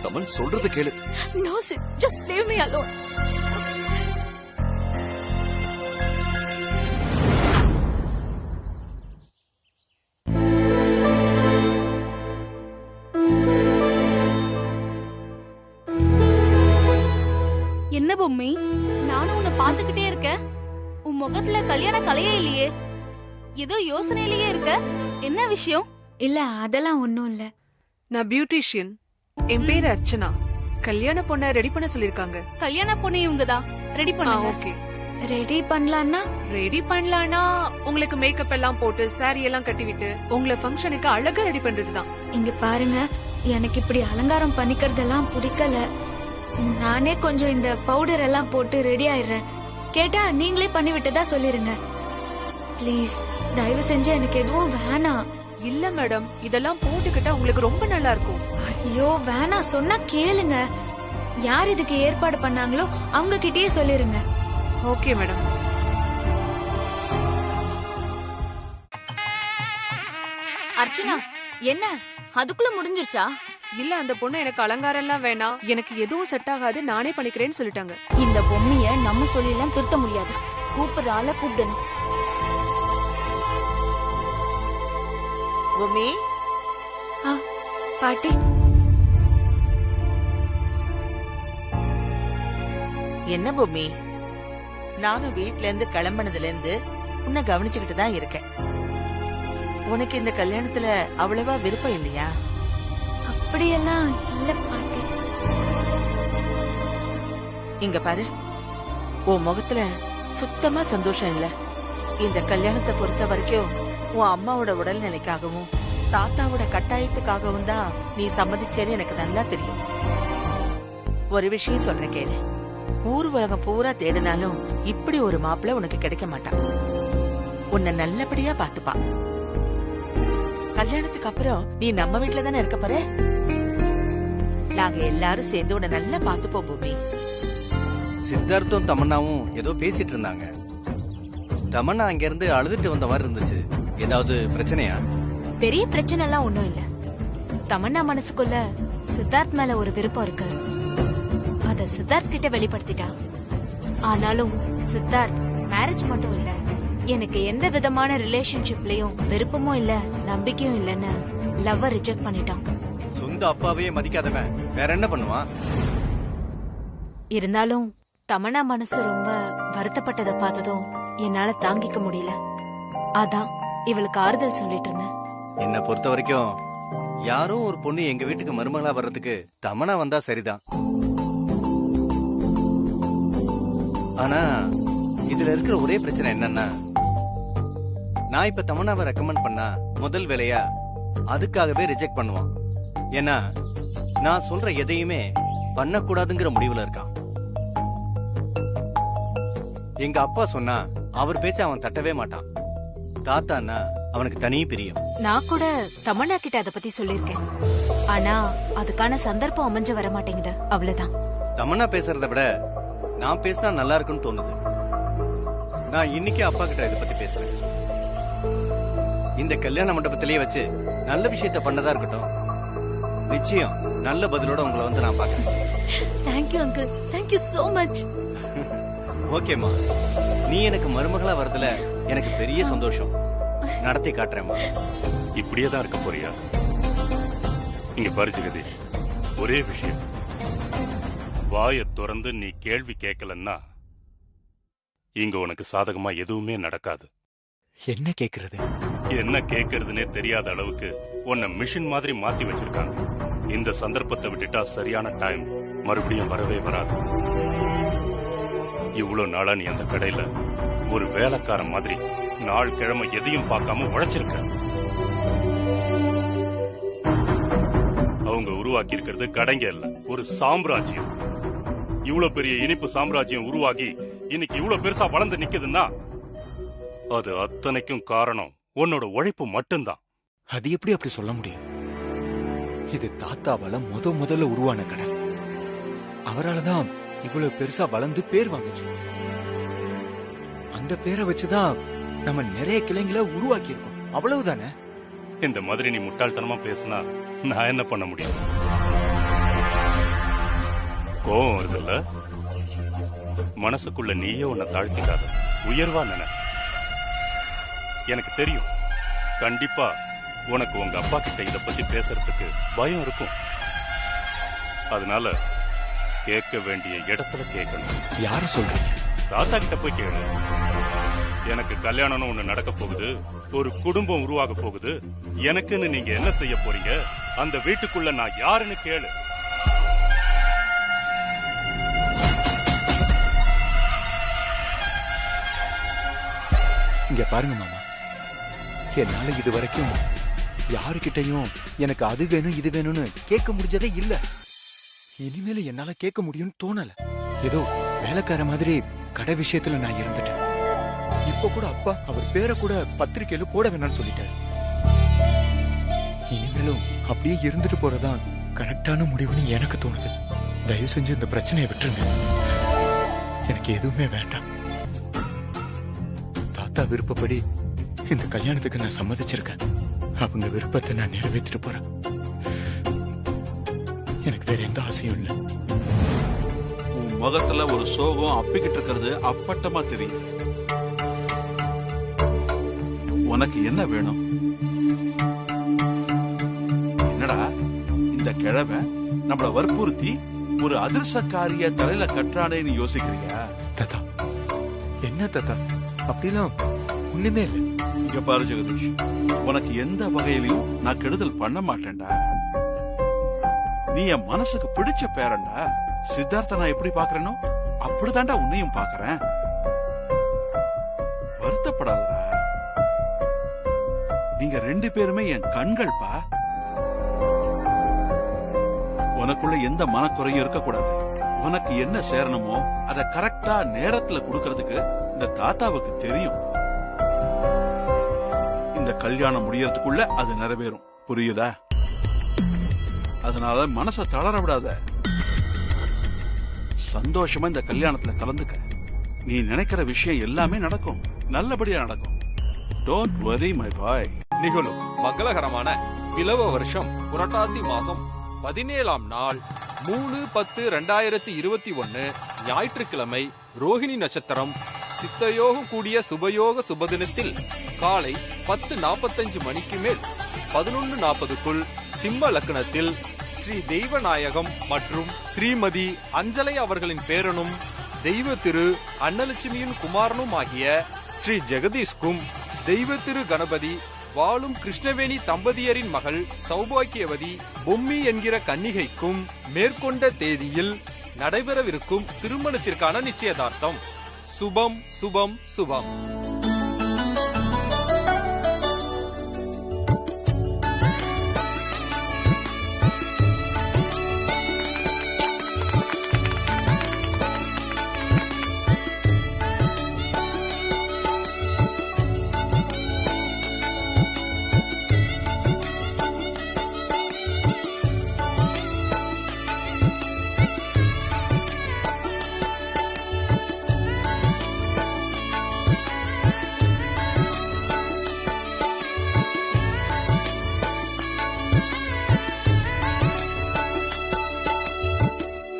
தமன் சொல்றத கேளு. No Sid, just leave me alone. என்ன பொம்மி, நானும் உன்னை பாத்துக்கிட்டே இருக்கேன். உன் முகத்துல கல்யாண கலையே இல்லையே, ஏதோ யோசனையிலேயே இருக்க. என்ன விஷயம்? இல்ல அதெல்லாம் ஒண்ணும் இல்ல. நான் பியூட்டிஷியன். என் பேரு அர்ச்சனா. கல்யாண பொண்ண ரெடி பண்ண சொல்லிருக்காங்க. கல்யாண பொண்ணு இவங்கதான். ரெடி பண்ணுங்க. ஓகே. ரெடி பண்ணலாம்னா? ரெடி பண்ணலாம்னா உங்களுக்கு மேக்கப் எல்லாம் போட்டு சாரி எல்லாம் கட்டிவிட்டு உங்களை ஃபங்க்ஷனுக்கு அழகா ரெடி பண்றதுதான். இங்க பாருங்க, எனக்கு இப்படி அலங்காரம் பண்ணிக்கிறதெல்லாம் பிடிக்கல. நானே கொஞ்சம் இந்த பவுடர் எல்லாம் போட்டு ரெடி ஆயிடுறேன். கேட்டா நீங்களே பண்ணி விட்டதா சொல்லிருங்க ப்ளீஸ். தயவு செஞ்சு எனக்கு எதுவும் வேணாம். இல்ல மேடம், இதெல்லாம் போட்டுக்கிட்டா உங்களுக்கு ரொம்ப நல்லா இருக்கும். ஐயோ வேணாம், சொன்னா கேளுங்க. யார் இதுக்கு ஏற்பாடு பண்ணாங்களோ அவங்க கிட்டயே சொல்லிருங்க. Okay madam. அர்ச்சனா, என்ன அதுக்குள்ள முடிஞ்சிருச்சா? இல்ல, அந்த பொண்ணு எனக்கு அலங்காரம் எல்லாம் வேணாம், எனக்கு எதுவும் செட் ஆகாது, நானே பண்ணிக்கிறேன்னு சொல்லிட்டாங்க. இந்த பொம்மைய நம்ம சொல்லி எல்லாம் திருத்த முடியாது. கூப்பிடுற ஆள கூப்பிடணும். பொம்மி. பாட்டி. என்ன பொம்மி, நானும் வீட்ல இருந்து கிளம்பினதுல இருந்து உன்னை கவனிச்சுக்கிட்டு தான் இருக்கேன். உனக்கு இந்த கல்யாணத்துல அவ்வளவா விருப்பம் இல்லையா? அப்படியெல்லாம் இல்ல பாட்டி. இங்க பாரு, உன் முகத்துல சுத்தமா சந்தோஷம் இல்ல. இந்த கல்யாணத்தை பொறுத்த வரைக்கும் உன் அம்மாவோட உடல்நிலைக்காகவும் தாத்தாவோட கட்டாயத்துக்காகவும் தான் நீ சம்மதிச்சேன்னு எனக்கு நல்லா தெரியும். ஒரு விஷயம் சொல்றேன் கேளு, ஊர் உலகம் பூரா தேடினாலும் இப்படி ஒரு மாப்பிள்ளை உனக்கு கிடைக்க மாட்டான். உன்னை நல்லபடியா பாத்துப்பா. கல்யாணத்துக்கு அப்புறம் நீ நம்ம வீட்டுல தானே இருக்க போற. நாங்க எல்லாரும் சேர்ந்து உன்னை நல்லா பாத்துப்போம் பூமி. சித்தார்த்தும் தமன்னாவும் ஏதோ பேசிட்டு இருந்தாங்க. தமன்னா அங்க இருந்து அழுதுட்டு வந்த மாதிரி இருந்துச்சு. ஏதாவது பிரச்சனையா? பெரிய பிரச்சனை எல்லாம் ஒண்ணும் இல்ல. தமன்னா மனசுக்குள்ள சித்தார்த் மேல ஒரு விருப்பம் இருக்கு. அத சித்தார்த் கிட்ட வெளிப்படுத்திட்டா. ஆனாலும் சித்தார்த் மேரேஜ் மட்டும் இல்ல, எனக்கு எந்த விதமான ரிலேஷன்ஷிப்லயும் விருப்பமும் இல்ல, நம்பிக்கையும் இல்லன்னு லவ்வ ரிஜெக்ட் பண்ணிட்டான். சொந்த அப்பாவையே மதிக்காதவன் வேற என்ன பண்ணுவான்? இருந்தாலும் தமன்னா மனசு ரொம்ப வருத்தப்பட்டதை பார்த்ததும் என்னால தாங்கிக்க முடியல. அதான் இவளுக்கு ஆறுதல் சொல்லிட்டு இருந்தேன். என்ன பொறுத்த வரைக்கும் யாரோ ஒரு பொண்ணு எங்க வீட்டுக்கு மருமகளா வர்றதுக்கு தமன்னா வந்தா சரிதான். ஆனா இதுல இருக்கிற ஒரே பிரச்சனை என்னன்னா, நான் இப்ப தமன்னாவை ரெக்கமெண்ட் பண்ணா முதல் வேலையா அதுக்காகவே ரிஜெக்ட் பண்ணுவான். ஏன்னா நான் சொல்ற எதையுமே பண்ணக்கூடாதுங்கிற முடிவுல இருக்கான். எங்க அப்பா சொன்னா அவர் பேச்ச அவன் தட்டவே மாட்டான். தாத்தான்னா அவனுக்கு தனி பிரியம். நான் கூட தமன்னா கிட்ட அத பத்தி சொல்லிருக்கேன். ஆனா அதுக்கான சந்தர்ப்பம் அமைஞ்சு வர மாட்டேங்குது, அவ்வளவுதான். தமன்னா பேசுறத விட நான் பேசினா நல்லா இருக்குன்னு தோணுது. நான் இன்னைக்கு அப்பா கிட்ட இதை பத்தி பேசுறேன். இந்த கல்யாண மண்டபத்திலேயே வச்சு நல்ல விஷயத்த பண்ணதா இருக்கட்டும். நிச்சயம் நல்ல பதிலோட உங்களை வந்து நான் பாக்கிறேன். Thank you uncle, thank you so much. ஓகேமா, நீ எனக்கு மருமகளா வரதுல எனக்கு பெரிய சந்தோஷம். நடத்தி காட்டுறேம்மா. இப்படியே தான் இருக்க போறியா? இங்க பாரு ஜெகதீஷ், ஒரே விஷயம், வாயை திறந்து நீ கேள்வி கேட்கலன்னா இங்க உனக்கு சாதகமா எதுவுமே நடக்காது. என்ன கேக்குறது? என்ன கேக்குறதுனே தெரியாத அளவுக்கு உன்னை மிஷின் மாதிரி மாத்தி வச்சிருக்காங்க. இந்த சந்தர்ப்பத்தை விட்டுட்டா சரியான டைம் மறுபடியும் வரவே வராது. இவ்வளவு நாளா நீ அந்த கடையில ஒரு வேலைக்காரன் மாதிரி நாள் கிழமை எதையும் பார்க்காம உழைச்சிருக்க. அவங்க உருவாக்கி இருக்கிறது கடைங்க இல்ல, ஒரு சாம்ராஜ்யம். இவ்வளவு பெரிய இனிப்பு சாம்ராஜ்யம் உருவாகி இன்னைக்கு இவ்வளவு பெருசா வளர்ந்து நிக்குதுன்னா அது அத்தனைக்கும் காரணம் உன்னோட உழைப்பு மட்டும்தான். அது எப்படி அப்படி சொல்ல முடியும்? இது தாத்தாவால முதல்ல உருவான கடை. அவரால்தான் இவ்வளவு பெருசா வளர்ந்து பேர் வாங்குச்சு. அந்த பேரை வச்சுதான் நம்ம நிறைய கிளைங்களை உருவாக்கி இருக்கோம். அவ்வளவுதானே? இந்த மாதிரி நீ முட்டாள்தனமா பேசினா நான் என்ன பண்ண முடியும்? கோவம் வருதுல்ல? மனசுக்குள்ள நீயே உன்னை தாழ்த்திக்காத, உயர்வா நினை. எனக்கு தெரியும், கண்டிப்பா உனக்கு உங்க அப்பா கிட்ட இத பத்தி பேசுறதுக்கு பயம் இருக்கும். அதனால கேட்க வேண்டிய இடத்துல கேட்கணும். யார சொல்றீங்க? தாத்தா கிட்ட போய் கேளு. எனக்கு கல்யாணம்னு ஒண்ணு நடக்க போகுது, ஒரு குடும்பம் உருவாக போகுது, எனக்குன்னு நீங்க என்ன செய்ய போறீங்க, அந்த வீட்டுக்குள்ள நான் யாருன்னு கேளு. இங்க பாருங்க மாமா, என்னால இது வரைக்கும் யாருக்கிட்டையும் எனக்கு அது வேணும் இது வேணும்னு கேட்க முடிஞ்சதே இல்ல. இனிமேல என்னால கேட்க முடியும்னு தோணல. ஏதோ வேலைக்கார மாதிரி கடை விஷயத்துல நான் இருந்துட்டேன். இப்ப கூட அப்பா அவர் பேரை கூட பத்திரிக்கையில போட வேணாம்னு சொல்லிட்டாரு. இனிமேலும் அப்படியே இருந்துட்டு போறதான் கரெக்டான முடிவுன்னு எனக்கு தோணுது. தயவு செஞ்சு இந்த பிரச்சனையை விட்டுருங்க. எனக்கு எதுவுமே வேண்டாம். தாத்தா விருப்பப்படி இந்த கல்யாணத்துக்கு நான் சம்மதிச்சிருக்கேன். அவங்க விருப்பத்தை நான் நிறைவேற்றிட்டு போறேன். எனக்கு வேற எந்த ஆசையும் இல்லை. உன் முகத்துல ஒரு சோகம் அப்பிக்கிட்டு இருக்கிறது அப்பட்டமா தெரியும். உனக்கு என்ன வேணும்? என்னடா இந்த கிழமை நம்மள வற்புறுத்தி ஒரு அதிர்ஷ்டக்காரிய தலையில கட்டுறானேன்னு யோசிக்கிறியா? தாத்தா என்ன தாத்தா, அப்படிலாம் ஒண்ணுமே இல்லை. இங்க பாரு ஜெகதீஷ், உனக்கு எந்த வகையிலையும் நான் கெடுதல் பண்ண மாட்டேன்டா. நீ என் மனசுக்கு பிடிச்ச பேரண்டா. சித்தார்த்த நான் எப்படி பாக்குறேனோ அப்படிதான்டா உன்னையும் பாக்குறேன். வருத்தப்படாதடா. நீங்க 2 பேருமே என் கண்கள்பா. உனக்குள்ள எந்த மனக்குறையும் இருக்கக்கூடாது. உனக்கு என்ன சேரணுமோ அதை கரெக்டா நேரத்துல கொடுக்கறதுக்கு இந்த தாத்தாவுக்கு தெரியும். இந்த கல்யாணம் முடியறதுக்குள்ள அது நிறைவேறும். புரியுதா? அதனால மனச தளர விடாத. சந்தோஷமா இந்த கல்யாணத்துல கலந்துக்க. நீ நினைக்கிற விஷயம் எல்லாமே நடக்கும். நல்லபடியா நடக்கும். Don't worry my boy. நிகழும் மங்களகரமான பிலவ வருஷம் புரட்டாசி மாசம் 17ஆம் நாள் 3/10/2021 ஞாயிற்றுக்கிழமை ரோஹிணி நட்சத்திரம் சித்தயோகம் கூடிய சுபயோக சுபதினத்தில் காலை 10:45 மணிக்கு மேல் 11:40க்குள் சிம்ம லக்னத்தில் ஸ்ரீ தெய்வநாயகம் மற்றும் ஸ்ரீமதி அஞ்சலை அவர்களின் பேரனும் தெய்வ திரு அன்னலட்சுமியின் குமாரனும் ஆகிய ஸ்ரீ ஜெகதீஷ்கும் தெய்வ திரு கணபதி வாழும் கிருஷ்ணவேணி தம்பதியரின் மகள் சௌபாக்கியவதி பொம்மி என்கிற கன்னிகைக்கும் மேற்கொண்ட தேதியில் நடைபெறவிருக்கும் திருமணத்திற்கான நிச்சயதார்த்தம். சுபம் சுபம் சுபம்.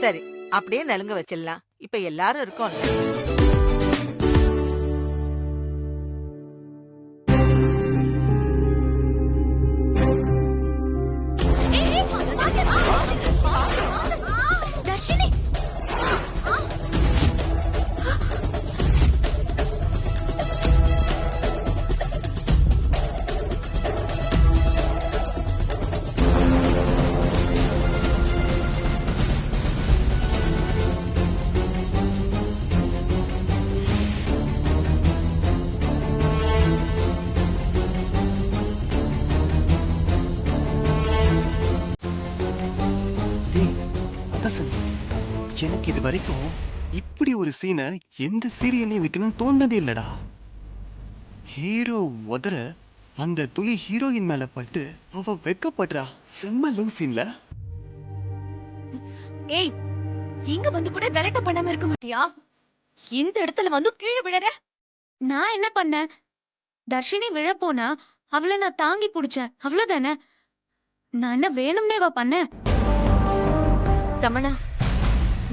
சரி, அப்படியே நலுங்க வச்சிடலாம். இப்ப எல்லாரும் இருக்கோம். தர்ஷினி எனக்கு இது வரைக்கும் இப்படி ஒரு சீனை எந்த சீரியல்லையும் வைக்கணும்னு தோணுனதே இல்லடா. ஹீரோ உதற அந்த துளி ஹீரோயின் மேல பட்டு அவ வெக்கப்படுறா. செம்ம லவ் சீன்ல. ஏய், இங்க வந்து கூட கலட்ட பண்ணாம இருக்க மாட்டியா? இந்த இடத்துல வந்து கீழே விழற. நான் என்ன பண்ணேன்? தர்ஷினி விழ போனா அவளை நான் தாங்கி பிடிச்சேன். அவ்வளவுதானே. நான் என்ன வேணும்னேவா பண்ணேன்? ரமணா,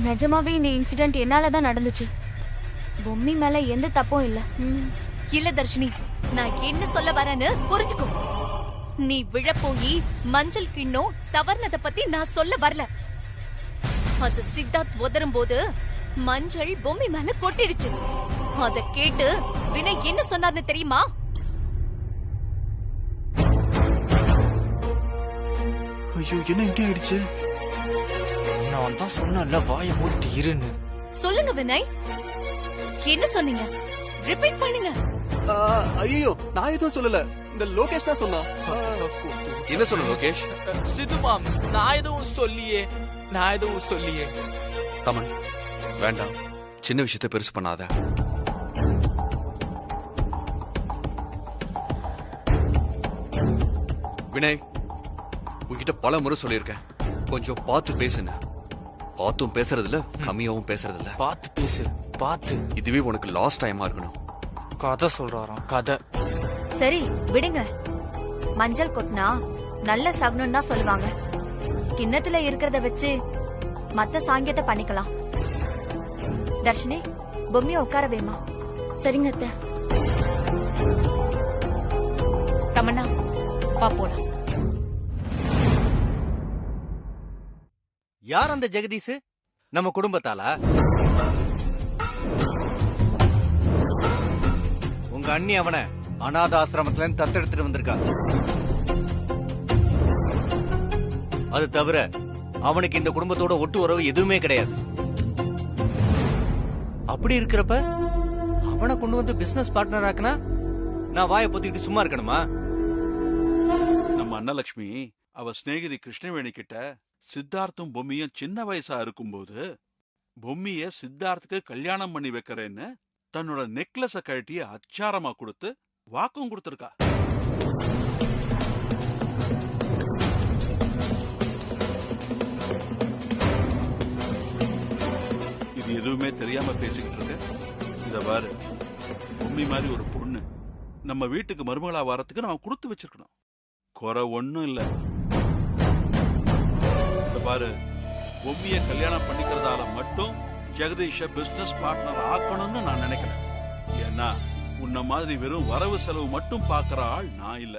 நிஜமாவே இந்த இன்சிடென்ட் என்னாலதான் நடந்துச்சு. பொம்மி மேல எந்த தப்பும் இல்ல. இல்ல தர்ஷினி, நான் என்ன சொல்ல வரேன்னு புரிஞ்சுக்கோ. நீ விழ போய் மஞ்சள் கிண்ணம் தவறுனத பத்தி நான் சொல்ல வரல. அது சித்தார்த் உதரும் போது மஞ்சள் பொம்மி மேல கொட்டிடுச்சு. அத கேட்டு வினய் என்ன சொன்னார்னு தெரியுமா? ஐயோ, என்ன இப்படி ஆயிடுச்சு? நான் தான் சொன்னேன்ல, வாயை மூடிட்டு இருன்னு. சொல்லுங்க வினய், என்ன சொன்னீங்க? ரிப்பீட் பண்ணுங்க. ஐயோ, நான் எதுவும் சொல்லல. இந்த லோகேஷ் தான் சொன்னா. என்ன சொல்ல லோகேஷ்? சித்து மாம்ஸ், நான் எதுவும் சொல்லியே. தமன், வேண்டாம். சின்ன விஷயத்தை பெருசு பண்ணாத. வினய், உன்கிட்ட பல முறை சொல்லியிருக்கேன், கொஞ்சம் பார்த்து பேசுன. பார்த்தும் பேசுறதுல, கம்மியாவும் பேசுறதில்ல. பார்த்து பேசு, பார்த்து. இதுவே உனக்கு லாஸ்ட் டைமா இருக்கணும். கதை சொல்றாராம், கதை. சரி விடுங்க. மஞ்சள் கொட்டினா நல்ல சகுனம் தான் சொல்லுவாங்க. கிண்ணத்துல இருக்கிறத வச்சு மத்த சாங்கியத்தை பண்ணிக்கலாம். தர்ஷினி, பொம்மிய உட்கார வேமா? சரிங்க அத்தை. தமன்னா, வா போலாம். யார் அந்த ஜெகதீஷ்? நம்ம குடும்பத்தாலா? உங்க அண்ணி அவனை அநாத ஆசிரமத்துல இருந்து தத்தெடுத்துட்டு வந்திருக்காங்க. அது தவிர அவனுக்கு இந்த குடும்பத்தோட ஒட்டு உறவு எதுவுமே கிடையாது. அப்படி இருக்கிறப்ப அவனை கொண்டு வந்து பிசினஸ் பார்ட்னர் ஆக்குனா நான் வாயை பொத்திக்கிட்டு சும்மா இருக்கணுமா? நம்ம அன்னலட்சுமி அவ சிநேகிதி கிருஷ்ணவேணி கிட்ட சித்தார்த்தும் பொம்மியும் சின்ன வயசா இருக்கும்போது பொம்மிய சித்தார்த்துக்கு கல்யாணம் பண்ணி வைக்கிறேன்னு தன்னோட நெக்லஸ கழட்டி அச்சாரமா கொடுத்து வாக்கும் கொடுத்திருக்கா. இது எதுவுமே தெரியாம பேசிக்கிட்டு இருக்க. இத பாரு, பொம்மி மாதிரி ஒரு பொண்ணு நம்ம வீட்டுக்கு மருமகளா வரத்துக்கு நம்ம கொடுத்து வச்சிருக்கணும். குறை ஒண்ணும் இல்ல. இத பாரு, பொம்மிய கல்யாணம் பண்ணிக்கிறதால மட்டும் ஜெகதீஷ பிசினஸ் பார்ட்னர் ஆக்கணும்னு நான் நினைக்கிறேன். ஏன்னா உன்ன மாதிரி வெறும் வரவு செலவு மட்டும் பாக்குற ஆள் நான் இல்ல.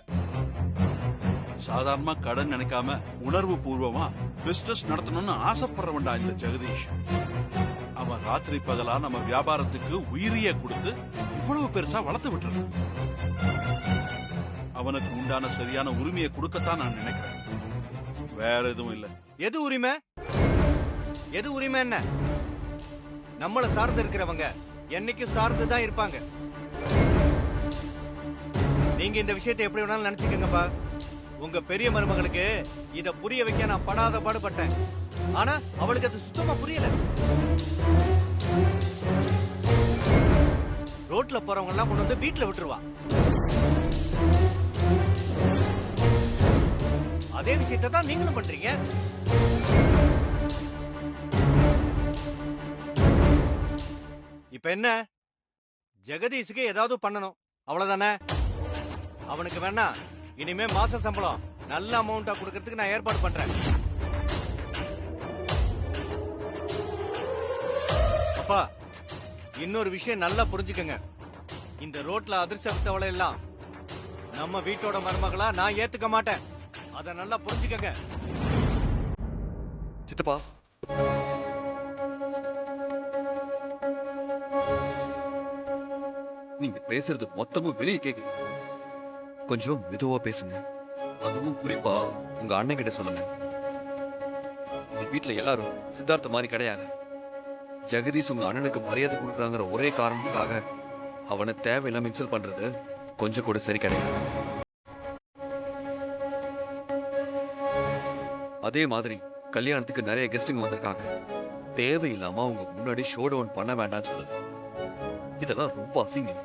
சாதாரணமா கடன் நினைக்காம உணர்வு பூர்வமா பிசினஸ் நடத்தணும்னு ஆசைப்படுறவன்டா இந்த ஜெகதீஷ். அவன் ராத்திரி பகலா நம்ம வியாபாரத்துக்கு உயிரிய கொடுத்து இவ்வளவு பெருசா வளர்த்து விட்டுறான். அவனுக்கு உண்டான சரியான உரிமையை கொடுக்கத்தான் நான் நினைக்கிறேன். வேற எதுவும் இல்ல. எது உரிமை? எது உரிமை என்ன? நம்மள சார்ந்து இருக்கிறவங்க என்னைக்கும் சார்ந்துதான் இருப்பாங்க. நீங்க இந்த விஷயத்தை எப்படி வேணாலும் நினைச்சுக்கங்கப்பா. உங்க பெரிய மருமகளுக்கு இத புரிய வைக்க நான் படாத பாடுபட்டேன். ஆனா அவளுக்கு அது சுத்தமா புரியல. ரோட்ல போறவங்க எல்லாம் கொண்டு வந்து வீட்டுல விட்டுருவா. அதே விஷயத்தை தான் நீங்களும் பண்றீங்க. இப்ப என்ன, ஜெகதீஷுக்கு ஏதாவது பண்ணணும், அவ்வளவுதானே? அவனுக்கு வேணா இனிமே மாச சம்பளம் நல்ல அமௌண்டா கொடுக்கறதுக்கு நான் ஏற்பாடு பண்றேன். அப்பா, இன்னொரு விஷயம் நல்லா புரிஞ்சுக்கங்க. இந்த ரோட்ல அதிர்ஷ்டவளை எல்லாம் நம்ம வீட்டோட மருமகளா நான் ஏத்துக்க மாட்டேன். அத நல்லா புரிஞ்சுக்கங்க. சித்தப்பா, நீங்க பேசுறது மொத்தமும் வெளியே கேக்குது. கொஞ்சம் மெதுவா பேசுங்க. அதுவும் குறிப்பா உங்க அண்ணன் கிட்ட சொல்லுங்க. வீட்டுல எல்லாரும் சித்தார்த்த மாதிரி கிடையாது. ஜெகதீஷ் உங்க அண்ணனுக்கு மரியாதை கொடுக்குறாங்கிற ஒரே காரணத்துக்காக அவனை தேவையில்லாம இன்சல்ட் பண்றது கொஞ்சம் கூட சரி கிடையாது. அதே மாதிரி கல்யாணத்துக்கு நிறைய கெஸ்டிங் வந்திருக்காங்க. தேவையில்லாம அவங்க முன்னாடி ஷோ டவுன் பண்ண வேண்டாம்னு சொல்லுங்க. இதெல்லாம் ரொம்ப அசிங்கம்.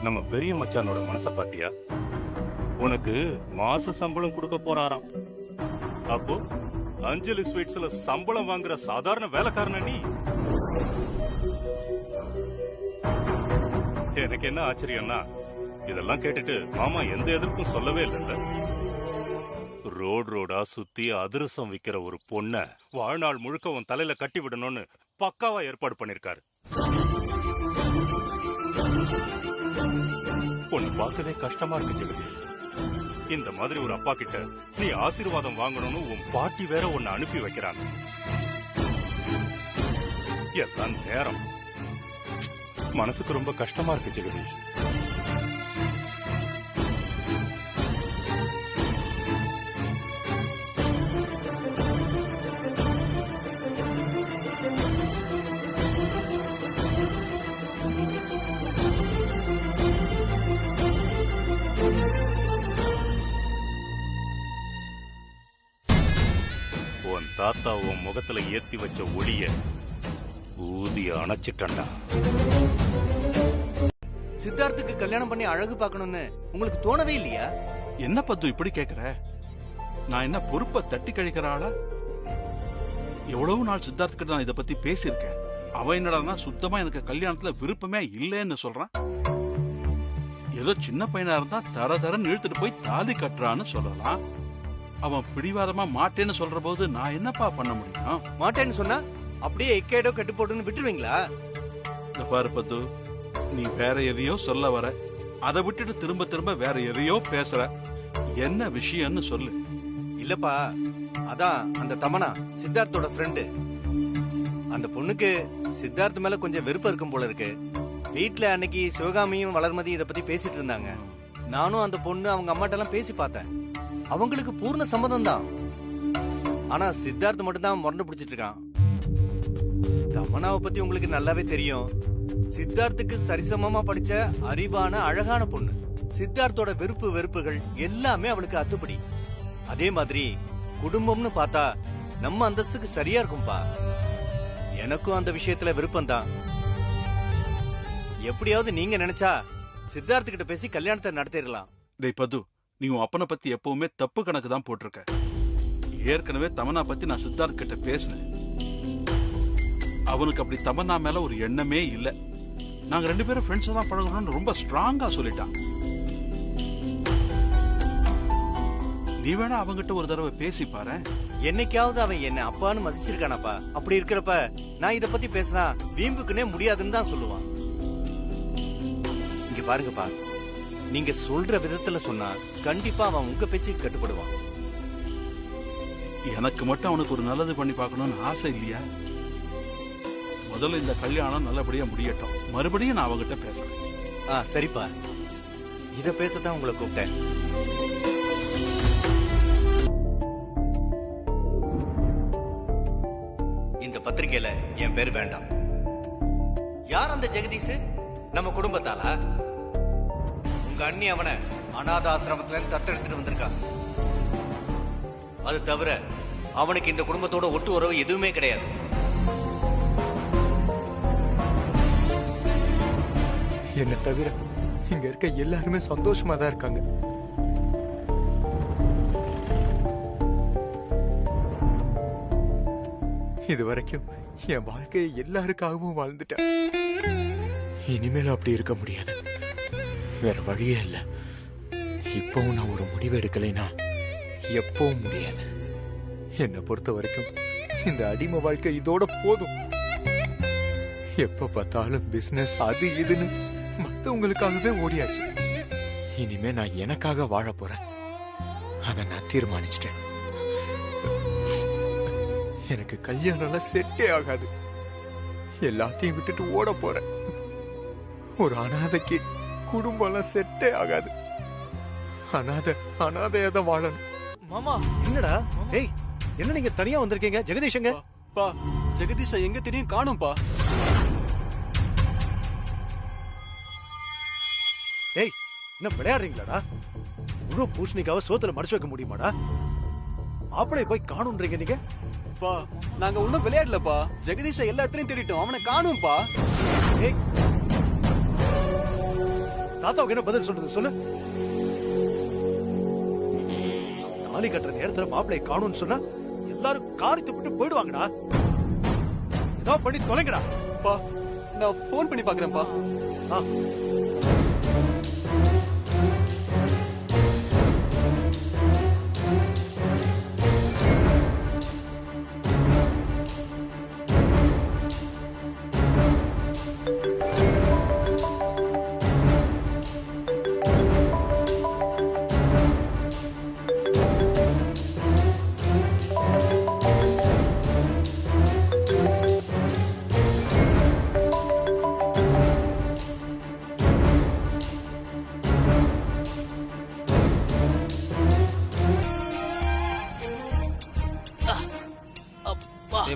நம்ம பெரிய மச்சானோட மனச பாத்தியா? உனக்கு மாச சம்பளம் கொடுக்க போறாராம். அப்போ அஞ்சலி ஸ்வீட்ஸ்ல சம்பளம் வாங்குற சாதாரண வேலைக்காரன நீ? எனக்கு என்ன ஆச்சரியம்னா, இதெல்லாம் கேட்டுட்டு மாமா எந்த எதிர்ப்பும் சொல்லவே இல்லைல்ல. ரோடா சுத்தி அதிரசம் விக்கிற ஒரு பொண்ண வாழ்நாள் முழுக்க உன் தலையில கட்டி விடணும்னு பக்காவா ஏற்பாடு பண்ணிருக்காரு. உன்னை பார்க்கவே கஷ்டமா இருக்கு ஜெகதீஷ். இந்த மாதிரி ஒரு அப்பா கிட்ட நீ ஆசீர்வாதம் வாங்கணும்னு உன் பாட்டி வேற உன்னை அனுப்பி வைக்கிறாங்க. எல்லாம் நேரம். மனசுக்கு ரொம்ப கஷ்டமா இருக்கு ஜெகதீஷ். உன் தாத்தா உன் முகத்துல ஏத்தி வச்ச ஒளிய ஊதி அணைச்சிட்டா. சித்தார்த்துக்கு கல்யாணம் பண்ணி அழகு பார்க்கணும்னு உங்களுக்கு தோணவே இல்லையா? என்ன பத்து இப்படி கேக்குற? நான் என்ன பொறுப்பை தட்டி கழிக்கிற ஆளா? எவ்வளவு நாள் சித்தார்த்த கிட்ட நான் இதை பத்தி பேசியிருக்கேன். அவன் என்னடா சுத்தமா எனக்கு கல்யாணத்துல விருப்பமே இல்லைன்னு சொல்றான். ஏதோ சின்ன பையனா இருந்தா தரன்னு இழுத்துட்டு போய் தாலி கட்டுறான்னு சொல்லலாம். அவன் பிடிவாதமா மாட்டேன்னு சொல்ற போது நான் என்னப்பா பண்ண முடியும்? மாட்டேன்னு சொன்னா அப்படியே எக்கேடோ கட்டு போட்டுன்னு விட்டுருவீங்களா? இந்த பாரு பத்து, நீ வேற எதையோ சொல்ல வர, அதை விட்டுட்டு திரும்ப திரும்ப வேற எதையோ பேசுற. என்ன விஷயம்னு சொல்லு. இல்லப்பா, அதான் அந்த தமனா சித்தார்த்தோட ஃப்ரெண்டு. அந்த பொண்ணுக்கு சித்தார்த் மேல கொஞ்சம் வெறுப்பு இருக்கும் போல இருக்கு. வீட்ல அன்னைக்கு சிவகாமியும் வளர்மதி இத பத்தி பேசிட்டு இருந்தாங்க. நானும் அந்த பொண்ணு அவங்க அம்மாட்ட எல்லாம் பேசி பார்த்தேன். அவங்களுக்கு பூர்ண சம்மதம் தான். ஆனா சித்தார்த் மட்டும் தான் முரண்டு பிடிச்சிட்டு இருக்கான். தமனாவை பத்தி உங்களுக்கு நல்லாவே தெரியும். சித்தார்த்துக்கு சரிசமமா படிச்ச அறிவான அழகான பொண்ணு. சித்தார்த்தோட விருப்பு வெறுப்புகள் எல்லாமே அவளுக்கு அத்துப்படி. அதே மாதிரி குடும்பம்னு பார்த்தா நம்ம அந்தஸ்துக்கு சரியா இருக்கும்பா. எனக்கும் அந்த விஷயத்துல விருப்பம் தான். எப்படியாவது நீங்க நினைச்சா சித்தார்த்த கிட்ட பேசி கல்யாணத்தை நடத்திடலாம். டேய் பது, நீ உன் அப்பனை பத்தி எப்பவுமே தப்பு கணக்கு தான் போட்டிருக்க. ஏற்கனவே தமன்னா பத்தி நான் சித்தார்த் கிட்ட பேசினேன். அவனுக்கு அப்படி தமன்னா மேல ஒரு எண்ணமே இல்ல. நாங்க 2 பேரும் ஃப்ரெண்ட்ஸ் தான் பழகணும்னு ரொம்ப ஸ்ட்ராங்கா சொல்லிட்டான். நீ வேணா அவங்கிட்ட ஒரு தடவை பேசி பாரு. என்னைக்காவது அவன் என்ன அப்பான்னு மதிச்சிருக்கானப்பா. அப்படி இருக்கிறப்ப நான் இத பத்தி பேசினா வீம்புக்குனே முடியாதுன்னு தான் சொல்லுவான். இங்க பாருங்கப்பா, நீங்க சொல்ற விதத்துல சொன்னா கண்டிப்பா அவன் உங்க பேச்சுக்கு கட்டுப்படுவான். எனக்கு மட்டும் அவனுக்கு ஒரு நல்லது பண்ணி பார்க்கணும்னு ஆசை இல்லையா? முதல்ல இந்த கல்யாணம் நல்லபடியா முடியட்டும், மறுபடியும் நான் அவங்கிட்ட பேசுறேன். சரிப்பா, இத பேசத்தான் உங்களை கூப்பிட்டேன். இந்த பத்திரிகையில என் பேர் வேண்டாம். யார் அந்த ஜெகதீஷ்? நம்ம குடும்பத்தாலா? உங்க அண்ணி அவனை அநாத ஆசிரமத்துல தத்தெடுத்துட்டு வந்திருக்கான். அது தவிர அவனுக்கு இந்த குடும்பத்தோட ஒட்டு உறவு எதுவுமே கிடையாது. என்ன தவிர இங்க இருக்க எல்லாருமே சந்தோஷமா தான் இருக்காங்க. இது வரைக்கும் என் வாழ்க்கையை எல்லாருக்காகவும் வாழ்ந்துட்டேன். இனிமேல் அப்படி இருக்க முடியாது. வேற வழியே இல்ல. இப்பவும் நான் ஒரு முடிவு எடுக்கலைன்னா எப்பவும் முடியாது. என்னை பொறுத்த வரைக்கும் இந்த அடிமை வாழ்க்கை இதோட போதும். எப்ப பார்த்தாலும் பிசினஸ் அது இதுன்னு மத்தவங்களுக்காகவே ஓடியாச்சு. இனிமே நான் எனக்காக வாழ போறேன். அத நான் தீர்மானிச்சிட்டேன். எனக்கு கல்யாணம் செட்டே ஆகாது. எல்லாத்தையும் விட்டுட்டு ஓட போறேன். ஒரு அனாதைக்கு குடும்பம் எல்லாம் செட்டே ஆகாது. அனாதையாதான் வாழணும். மாமா என்னடா? ஏய், என்ன நீங்க தனியா வந்திருக்கீங்க? ஜெகதீஷங்க பா, ஜெகதீஷ எங்க தெரியும் காணும்பா. ஏய், என்ன விளையாடுறீங்களாடா? முழு பூசணிக்காவை சோத்துல மறைச்சு வைக்க முடியுமாடா? மாப்பிளை போய் காணும்ன்றீங்க நீங்க? பா, நாங்க ஒண்ணும் விளையாடலப்பா. ஜெகதீஷ எல்லா இடத்துலயும் தேடிட்டோம். அவனை காணும்பா. ஏய், தாத்தாவுக்கு என்ன பதில் சொல்றது சொல்லு. தாலி கட்டுற நேரத்துல மாப்பிளையை காணும்னு சொன்னா எல்லாரும் காரி துப்பிட்டு போயிடுவாங்கடா. ஏதாவது பண்ணி தொலைங்கடா. பா, நான் போன் பண்ணி பாக்குறேன்ப்பா.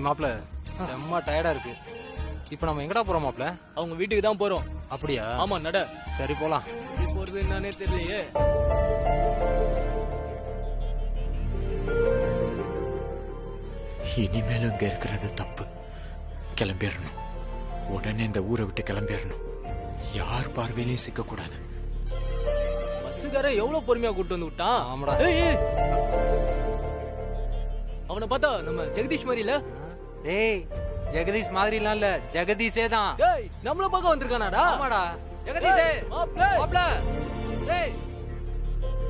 மாப்ள செம்ம டயர்டா இருக்கு. இப்ப நம்ம எங்கடா போறோம் மாப்ள? அவங்க வீட்டுக்கு தான் போறோம். அப்படியா? ஆமா, நட. சரி போலாம். எப்படி போறது என்னன்னே தெரியலையே. இனிமேலும் இங்க இருக்கிறது தப்பு. கிளம்பிடணும். உடனே இந்த ஊரை விட்டு கிளம்பிடணும். யார் பார்வையிலையும் சிக்க கூடாது. பஸ்ஸுக்காரன் எவ்வளவு பொறுமையா கூட்டு வந்து விட்டான். ஆமாடா. அவனை பார்த்தா நம்ம ஜெகதீஷ் மாதிரி இல்ல? டேய், ஜெகதீஷ் மாதிரிலாம் இல்ல, ஜெகதீஷே தான். டேய், நம்மள பார்க்க வந்திருக்கானாடா? ஆமாடா, ஜெகதீஷே. மாப்ள மாப்ள, டேய்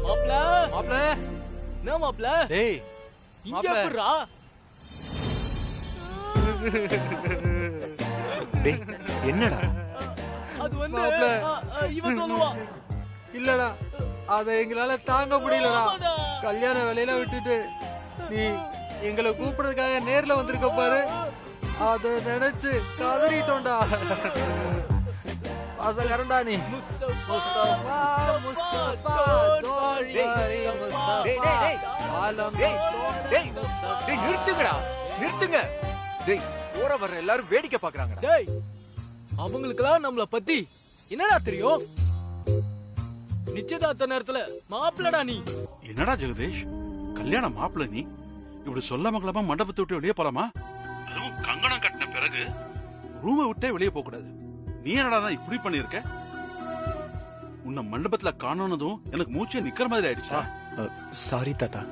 மாப்ள மாப்ள, என்ன மாப்ள? டேய் இங்க எப்படிடா? டேய், என்னடா? அது வந்து இவன் சொல்லுவான். இல்லடா, அத எங்களால தாங்க முடியலடா. கல்யாண வேலையில விட்டுட்டு நீ எங்களை கூப்பிடுறதுக்காக நேர்ல வந்திருக்க பாரு. அத நினைச்சு கதறிட்டோம்டா. அசகரண்டா நீ முஸ்தபா முஸ்தபா தோழி முஸ்தபா ஆலம் டேய் நிறுத்துங்கடா நிறுத்துங்க. டேய் போற வர எல்லாரும் வேடிக்கை பாக்குறாங்க. டேய் அவங்களுக்கெல்லாம் நம்மள பத்தி என்னடா தெரியும்? நிச்சயதார்த்த நேரத்துல மாப்பிள்ளடா நீ. என்னடா ஜெகதீஷ், கல்யாண மாப்பிள்ள நீ இப்படி சொல்ல மங்களமா மண்டபத்தை விட்டு வெளியே போலாமா? அதுவும் கங்கணம் கட்டின பிறகு ரூமை விட்டே வெளியே போக கூடாது. நீ என்னடா இப்படி பண்ணிருக்க? உன்னை மண்டபத்துல காணோனதும் எனக்கு மூச்சே நிக்கிற மாதிரி ஆயிடுச்சா? சாரி தாத்தா.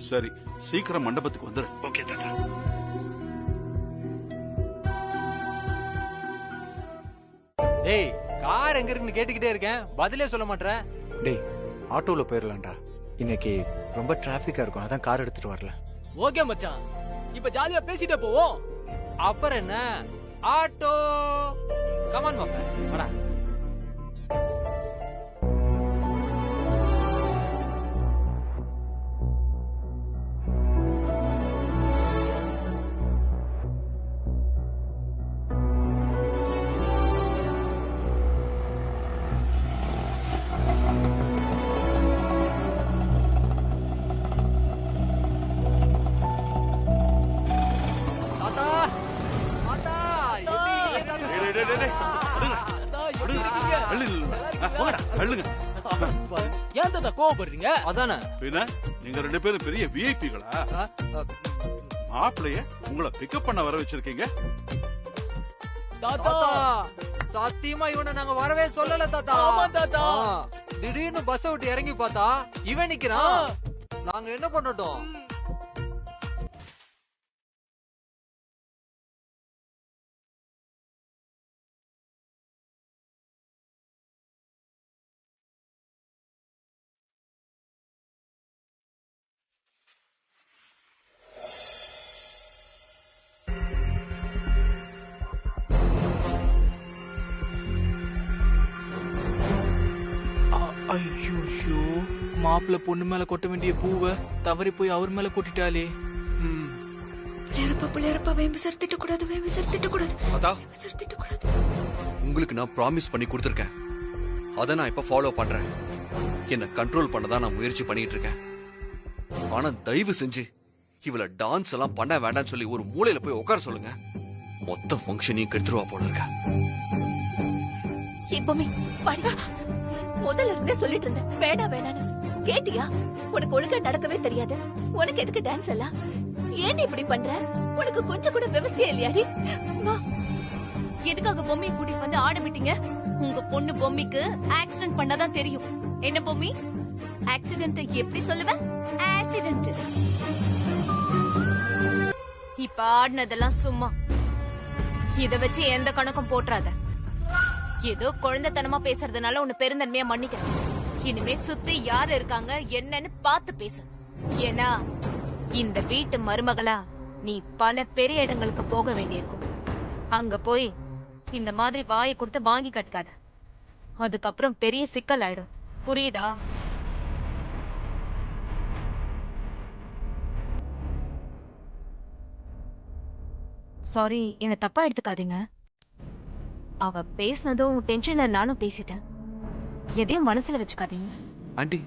சரி, சீக்கிரம் மண்டபத்துக்கு வந்துரு. ஓகே தாத்தா. டேய் கார் எங்க இருக்குன்னு கேட்டுக்கிட்டே இருக்கேன், பதிலே சொல்ல மாட்டற. டேய் ஆட்டோல போயிடலாம்டா, இன்னைக்கு ரொம்ப டிராபிக்கா இருக்கும், அதான் கார் எடுத்துட்டு வரல. ஓகே மச்சான், இப்ப ஜாலியா பேசிட்டே போவோம். அப்புறம் என்ன, ஆட்டோ கமான் மாப்பா வாடா. ஏன் தாத்தா கோவப்படுறீங்க? அதானே பின்ன நீங்க ரெண்டு பேரும் பெரிய விஐபிகளா? மாப்பிளைய உங்களை பிக்கப் பண்ண வர வச்சிருக்கீங்க. தாத்தா சத்தியமா இவனை நாங்க வரவே சொல்லல தாத்தா. ஆமா தாத்தா. திடீர்னு பஸ் விட்டு இறங்கி பார்த்தா இவன் நிக்கிறான். நாங்க என்ன பண்ணட்டும்? ஐயோ, மாப்பிள்ள பொண்ணு மேல கொட்ட வேண்டிய பூவை தவறி போய் அவர் மேல கொட்டிட்டாலே. பிள்ளையரப்பா வேம்பு சார் திட்டக்கூடாது, வேம்பு சார் திட்டக்கூடாது, அதா சார் திட்டக்கூடாது. உங்களுக்கு நான் ப்ராமிஸ் பண்ணி கொடுத்துருக்கேன், அதை நான் இப்ப ஃபாலோ பண்றேன். என்ன கண்ட்ரோல் பண்ணதான் நான் முயற்சி பண்ணிட்டு இருக்கேன். ஆனா தயவு செஞ்சு இவள டான்ஸ் எல்லாம் பண்ண வேண்டாம்னு சொல்லி ஒரு மூலையில போய் உட்கார சொல்லுங்க. மொத்த ஃபங்க்ஷனையும் கெடுத்துருவா போல இருக்க. எப்பவுமே முதல்ல இருந்தே சொல்லிட்டு இருந்தேன் வேணாம் வேணான்னு. கேட்டியா? உனக்கு ஒழுங்கா நடக்கவே தெரியாது, உனக்கு எதுக்கு டான்ஸ் எல்லாம்? ஏன் இப்படி பண்ற? உனக்கு கொஞ்சம் கூட விவசாய இல்லையாடி? எதுக்காக பொம்மையை கூட்டிட்டு வந்து ஆட விட்டீங்க? உங்க பொண்ணு பொம்மைக்கு ஆக்சிடென்ட் பண்ணாதான் தெரியும். என்ன பொம்மி, ஆக்சிடென்ட் எப்படி சொல்லுவ? ஆக்சிடென்ட். இப்ப ஆடினதெல்லாம் சும்மா. இத வச்சு எந்த கணக்கும் போட்டுறாத. ஏதோ குழந்தைத்தனமா பேசுறதுனால உன்னை பெருந்தன்மையா மன்னிக்கிறேன். இனிமே சுத்தி யாரு இருக்காங்க என்னன்னு பார்த்து பேசு. ஏன்னா இந்த வீட்டு மருமகளா நீ பல பெரிய இடங்களுக்கு போக வேண்டியிருக்கும். அங்க போய் இந்த மாதிரி வாயை கொடுத்து வாங்கி கட்டுக்காத, அதுக்கப்புறம் பெரிய சிக்கல் ஆயிடும். புரியுதா? சாரி, என்ன தப்பா எடுத்துக்காதீங்க. அவ பேசினதும் டென்ஷன்ல நானும் பேசிட்டேன். எதையும் மனசுல வச்சுக்காதீங்க. ஆண்டி,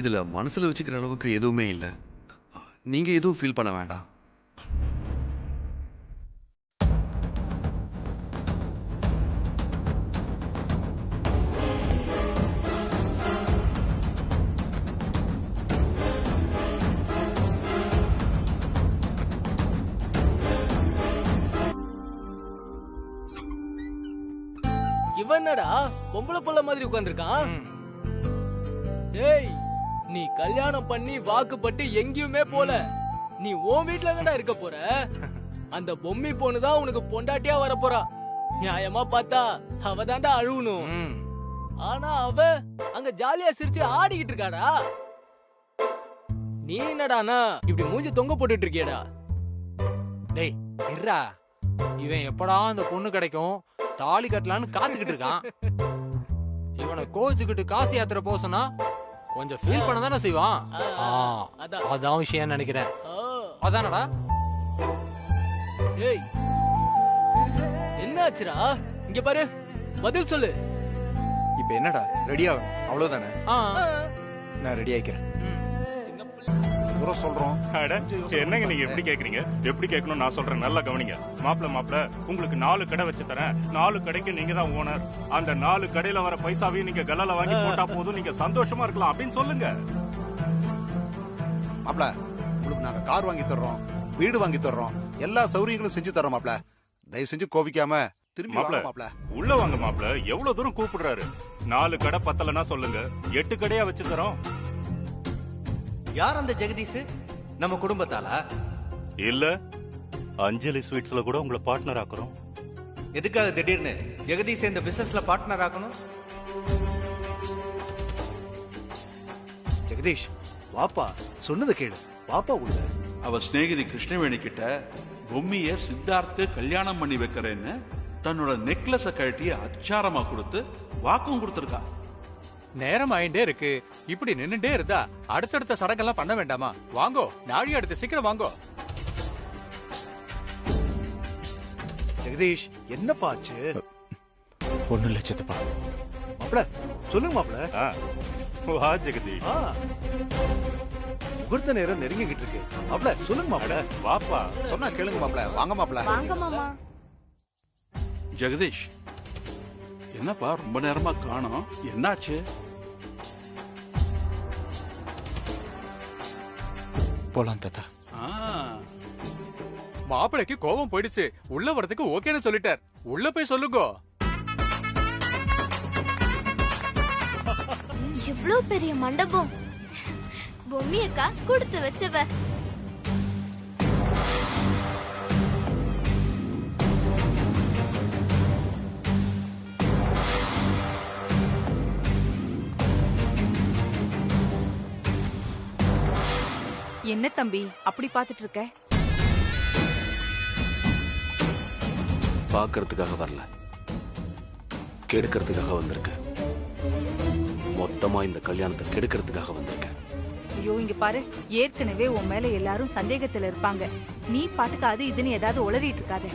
இதுல மனசுல வச்சுக்கிற அளவுக்கு எதுவுமே இல்ல. நீங்க எதுவும் ஃபீல் பண்ண வேண்டாம். இவனடா பொம்பளை புள்ள மாதிரி உட்கார்ந்திருக்கான். டேய், நீ கல்யாணம் பண்ணி வாக்குப்பட்டு எங்கேயுமே போல. நீ உன் வீட்டுல தான்டா இருக்க போற. அந்த பொம்மி பொண்ணுதான் உனக்கு பொண்டாட்டியா வர போறா. நியாயமா பார்த்தா அவ தான்டா அழுவணும். ஆனா அவ அங்க ஜாலியா சிரிச்சு ஆடிக்கிட்டு இருக்காடா. நீ என்னடானா இப்படி மூஞ்சி தொங்க போட்டுட்டு இருக்கியடா? டேய் இருடா, இவன் எப்படா அந்த பொண்ணு கிடைக்கும் தாலி கட்டலான்னு காத்துக்கிட்டு இருக்கான். இவனை கோச்சுக்கிட்டு காசு யாத்திரை போசனா கொஞ்சம் ஃபீல் பண்ண தானே செய்வான். அதான் விஷயம் நினைக்கிறேன். அதானடா? ஏய், என்ன ஆச்சுடா? இங்க பாரு, பதில் சொல்லு. இப்ப என்னடா ரெடி ஆகணும் அவ்வளவுதானே? நான் ரெடி ஆயிக்கிறேன். சொல்றோம். என்னங்க நீங்க எப்படி கேக்குறீங்க? எப்படி கேட்கணும் நான் சொல்றேன், நல்லா கவனிங்க. மாப்பிள்ள உங்களுக்கு 4 கடை வச்சு தரேன். 4 கடைக்கு நீங்க தான் ஓனர். அந்த 4 கடையில வர பைசாவையும் நீங்க கல்லால வாங்கி போட்டா போதும், நீங்க சந்தோஷமா இருக்கலாம் அப்படின்னு சொல்லுங்க. மாப்ள, உங்களுக்கு நாங்க கார் வாங்கி தர்றோம், வீடு வாங்கி தர்றோம், எல்லா சௌகரியங்களும் செஞ்சு தரோம் மாப்ள. தயவு செஞ்சு கோவிக்காம திரும்பி வாங்க மாப்ள. உள்ள வாங்க மாப்ள. எவ்வளவு தூரம் கூப்பிடுறாரு? 4 கடை பத்தலன்னா சொல்லுங்க, 8 கடையா வச்சு தரோம். யார் அந்த ஜெகதீஷ்? நம்ம குடும்பத்தாலா? இல்ல, அஞ்சலி ஸ்வீட்ஸ்ல கூட உங்களை பார்ட்னர் ஆக்குறோம். எதுக்காக திடீர்னு ஜெகதீஷ் இந்த பிசினஸ்ல பார்ட்னர் ஆக்கணும்? ஜெகதீஷ் வாப்பா, சொன்னதை கேளு. வாப்பா உள்ள. அவ சிநேகிதி கிருஷ்ணவேணி கிட்ட பொம்மிய சித்தார்த்துக்கு கல்யாணம் பண்ணி வைக்கிறேன்னு தன்னோட நெக்லஸ கழட்டி அச்சாரமா கொடுத்து வாக்கும் கொடுத்திருக்கா. நேரம் ஆயிண்டே இருக்கு. இப்படி நின்னுட்டே இருந்தா அடுத்தடுத்த சடங்கெல்லாம் பண்ண வேண்டாமா? வாங்கோ, நாடி அடுத்து சீக்கிரம் வாங்கோ. ஜெகதீஷ் என்னப்பா ஆச்சு? ஒண்ணும் இல்ல சித்தப்பா. மாப்ள சொல்லுங்க மாப்ள. வா ஜெகதீஷ். முகூர்த்த நேரம் நெருங்கிக்கிட்டு இருக்கு. மாப்ள சொல்லுங்க மாப்ள. வாப்பா, சொன்னா கேளுங்க மாப்ள. வாங்க மாப்ள. வாங்க மாமா. ஜெகதீஷ் என்னப்பா ரொம்ப நேரமா காணோம், என்னாச்சு? போலாம் தாத்தா. மாப்பிளைக்கு கோபம் போயிடுச்சு. உள்ள வரதுக்கு ஓகேன்னு சொல்லிட்டார். உள்ள போய் சொல்லுங்க. இவ்ளோ பெரிய மண்டபம் பொம்மியக்கா கொடுத்து வச்சவ. என்ன தம்பி அப்படி பாத்துட்டு இருக்க? பாக்குறதுக்காக வரல, கெடுக்கிறதுக்காக வந்திருக்க. மொத்தமா இந்த கல்யாணத்தை கெடுக்கிறதுக்காக வந்திருக்க. ஐயோ இங்க பாரு, ஏற்கனவே உன் மேல எல்லாரும் சந்தேகத்துல இருப்பாங்க. நீ பாட்டுக்கு அது இதுன்னு ஏதாவது உளறிட்டு இருக்காத.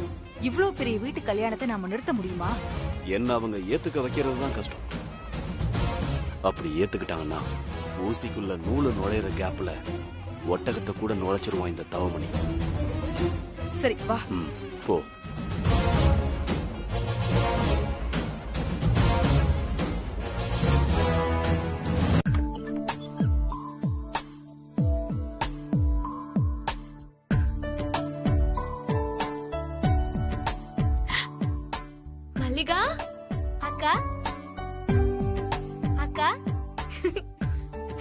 இவ்ளோ பெரிய வீட்டு கல்யாணத்தை நாம நிறுத்த முடியுமா? என்ன அவங்க ஏத்துக்க வைக்கிறது தான் கஷ்டம். அப்படி ஏத்துக்கிட்டாங்கன்னா ஊசிக்குள்ள நூலு நுழையிற கேப்ல ஒட்டகத்தை கூட நுழைச்சிருவான் இந்த தவமணி. சரி வா. போ. மல்லிகா அக்கா, அக்கா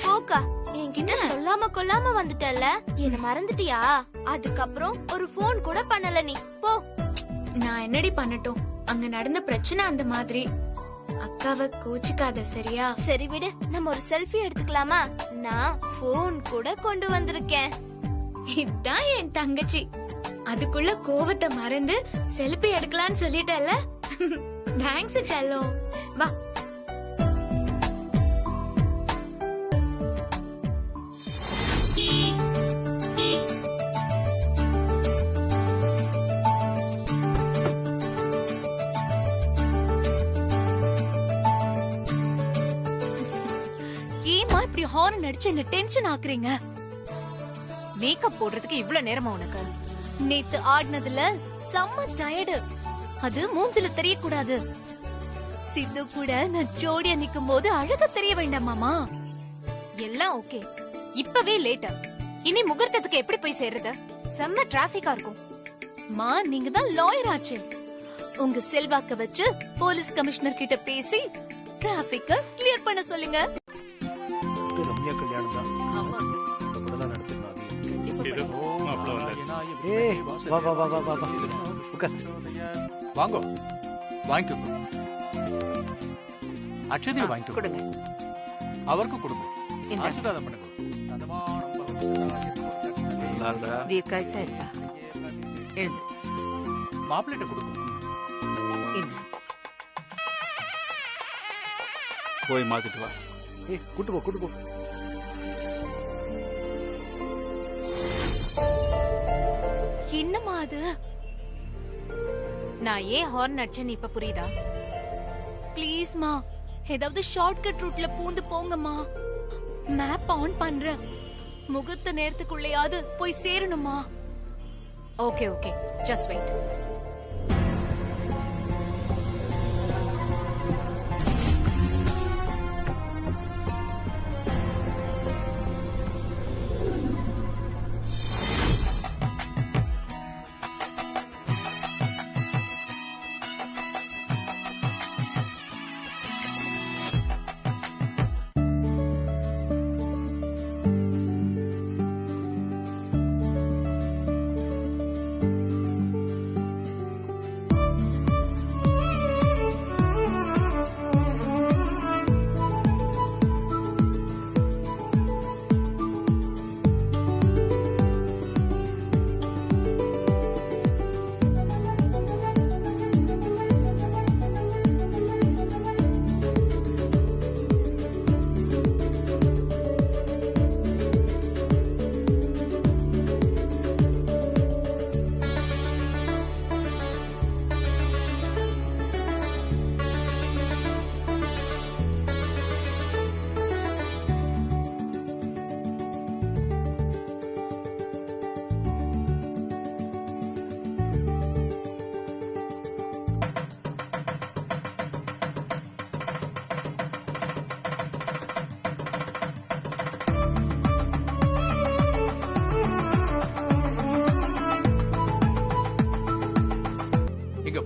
போக்கா, என்கிட்ட சொல்லாம கொல்லாம வந்துட்டல்ல, என்ன மறந்துட்டியா? அதுக்கப்புறம் ஒரு போன் கூட பண்ணல நீ. போ. நான் என்னடி பண்ணட்டும்? அங்க நடந்த பிரச்சனை அந்த மாதிரி. அக்காவை கோச்சிக்காத சரியா? சரி விடு, நம்ம ஒரு செல்ஃபி எடுத்துக்கலாமா? நான் போன் கூட கொண்டு வந்திருக்கேன். இதான் என் தங்கச்சி. அதுக்குள்ள கோவத்தை மறந்து செல்ஃபி எடுக்கலாம்னு சொல்லிட்டல. தேங்க்ஸ் செல்லம். வா. ஏமா இப்படி ஹார்ன் அடிச்சு என்ன டென்ஷன் ஆக்குறீங்க? மேக்கப் போடுறதுக்கு இவ்வளவு நேரமா உனக்கு? நேத்து ஆடினதுல செம்ம டயர்டு. அது மூஞ்சில தெரியக்கூடாது. சித்து கூட நான் ஜோடியா நிக்கும் போது அழகா தெரிய வேண்டாமாமா? எல்லாம் ஓகே. இப்பவே லேட்டா. இனி முகூர்த்தத்துக்கு எப்படி போய் சேர்றது? செம்ம டிராபிக்கா இருக்கும். மா நீங்க தான் லாயர் ஆச்சு. உங்க செல்வாக்க வச்சு போலீஸ் கமிஷனர் கிட்ட பேசி டிராபிக்க கிளியர் பண்ண சொல்லுங்க. ரம்யா கல்யாணம் தான். முதல்ல நடத்துறோம். வா வா வா வா வா. வாங்கோ, வாங்கிக்கோ. அக்ஷதியை வாங்கிக்கோ. கொடுங்க. அவருக்கு கொடுங்க. ஆசீர்வாதம் பண்ணுங்க. தீர்க்காயுசா இருப்பா. எழுந்து. மாப்பிள்ளைட்ட கொடுங்க. போய் மாத்திட்டு வா. கூட்டு போ, கூட்டு போ. என்னமா அது? நான் ஏன் ஹார்ன் அடிச்சேன்னு இப்ப புரியுதா? ப்ளீஸ்மா, ஏதாவது ஷார்ட்கட் ரூட்ல பூந்து போங்கம்மா. மேப் ஆன் பண்றேன். முகூர்த்த நேரத்துக்குள்ளேயாவது போய் சேரணுமா? Okay okay, just wait.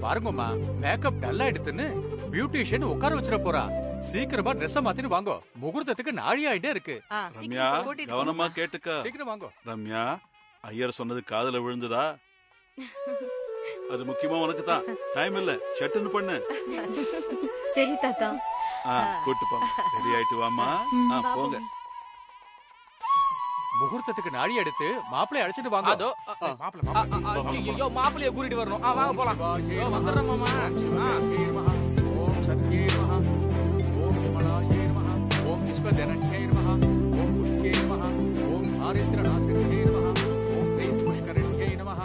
பாருங்கம்மா, மேக்கப் டல்லா எடுத்துன்னு பியூட்டிஷியன் உட்கார வச்சிட போறா. சீக்கிரமா ட்ரெஸ் மாத்தின்னு வாங்கோ, முகூர்த்தத்துக்கு நாழி ஆயிட்டே இருக்கு. ரம்யா, கவனமா கேட்டுக்க. சீக்கிரம் வாங்கோ. ரம்யா, ஐயர் சொன்னது காதுல விழுந்ததா? அது முக்கியமா உனக்கு தான். டைம் இல்ல, சட்டுன்னு பண்ணு. சரி தாத்தா. கூட்டு போ. ரெடி ஆயிட்டு வாமா. போங்க. முகூர்த்தத்துக்கு நாடி எடுத்து மாப்பிள்ளை அழைச்சிட்டு வாங்க. அதோ ஐயோ, மாப்பிள்ளைய கூட்டிட்டு வரணும். வாங்க போலாம். வந்துடுறேன் மாமா. ஓம் சத்யே நமஹ, ஓம் விமலாயே நமஹ, ஓம் விஸ்வதரண்யே நமஹ, ஓம் புஷ்யே நமஹ, ஓம் தாரித்ரநாசின்யே நமஹ, ஓம் பிரீத்தி புஷ்கரண்யே நமஹ.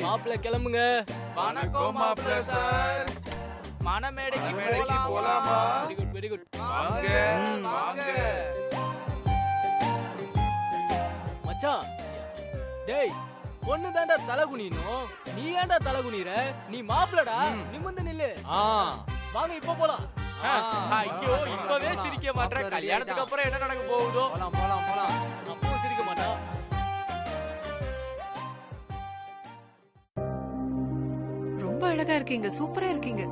மாப்பிள்ளை கிளம்புங்க. வணக்கம் மாப்பிள்ளை சார். மணமேடைக்கு போலாமா? Very good, very good. வாங்க வாங்க. மச்சான், டேய், பொண்ணு தாண்டா தலை குனியணும். நீ ஏன்டா தலை குனிற? நீ மாப்பிளடா, நிமிர்ந்து நில்லு. வாங்க இப்ப போலாம். ஐயோ, இப்பவே சிரிக்க மாட்டேன். கல்யாணத்துக்கு அப்புறம் என்ன நடக்க போகுதோ? போலாம் போலாம் போலாம். அப்பவும் சிரிக்க மாட்டா. ரொம்ப அழகா இருக்கீங்க, சூப்பரா இருக்கீங்க.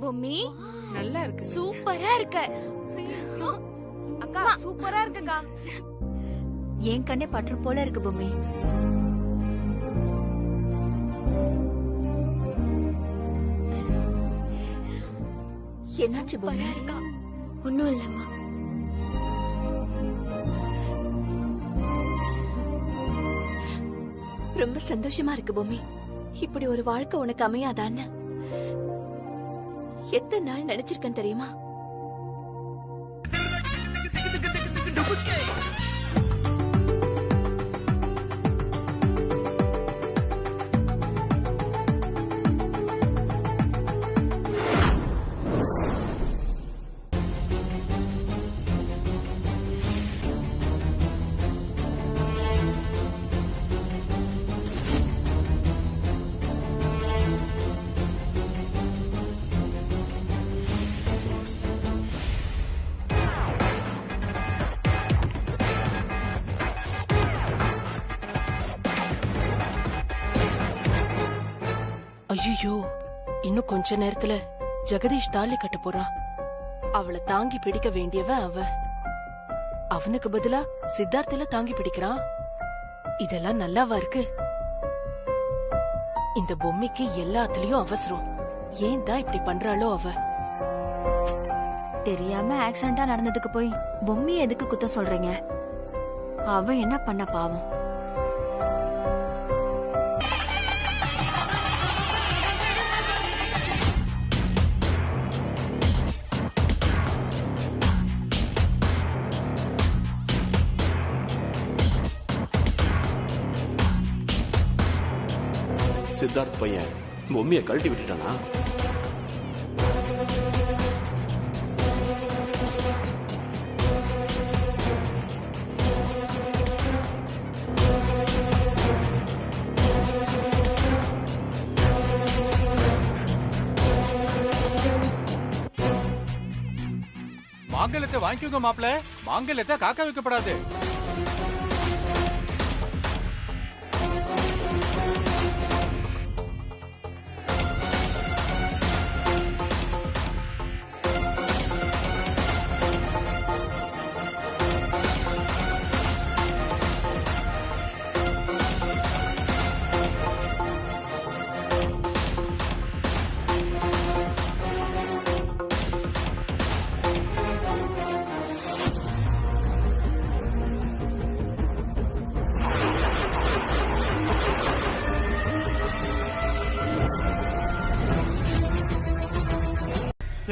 பொம்மி நல்லா இருக்கு. சூப்பரா இருக்க அக்கா. சூப்பரா இருக்குக்கா. என் கண்ணே பற்று போல இருக்கு பொம்மி. என்னாச்சு பொம்மி? ஒண்ணும் இல்லம்மா. ரொம்ப சந்தோஷமா இருக்கு பொம்மி. இப்படி ஒரு வாழ்க்கை உனக்கு அமையாதான்னு எத்தனை நாள் நினைச்சிருக்கேன் தெரியுமா? ஐயோ, இன்னும் கொஞ்ச நேரத்துல ஜெகதீஷ் தாலி கட்ட போறான். அவளை தாங்கி பிடிக்க வேண்டியவன் அவன். அவனுக்கு பதிலா சித்தார்த்தில தாங்கி பிடிக்கிறான். இதெல்லாம் நல்லாவா இருக்கு? இந்த பொம்மைக்கு எல்லாத்துலயும் அவசரம். ஏன் தான் இப்படி பண்றாளோ அவ? தெரியாம ஆக்சிடென்டா நடந்ததுக்கு போய் பொம்மையை எதுக்கு குத்த சொல்றீங்க? அவ என்ன பண்ண பாவம்? சித்தார்த் பையன் பொம்மையை கழட்டி விட்டுட்டானா? மாங்கல்யத்தை வாங்கிக்கோங்க மாப்பிள்ள. மாங்கல்யத்தை காக்க வைக்கப்படாது.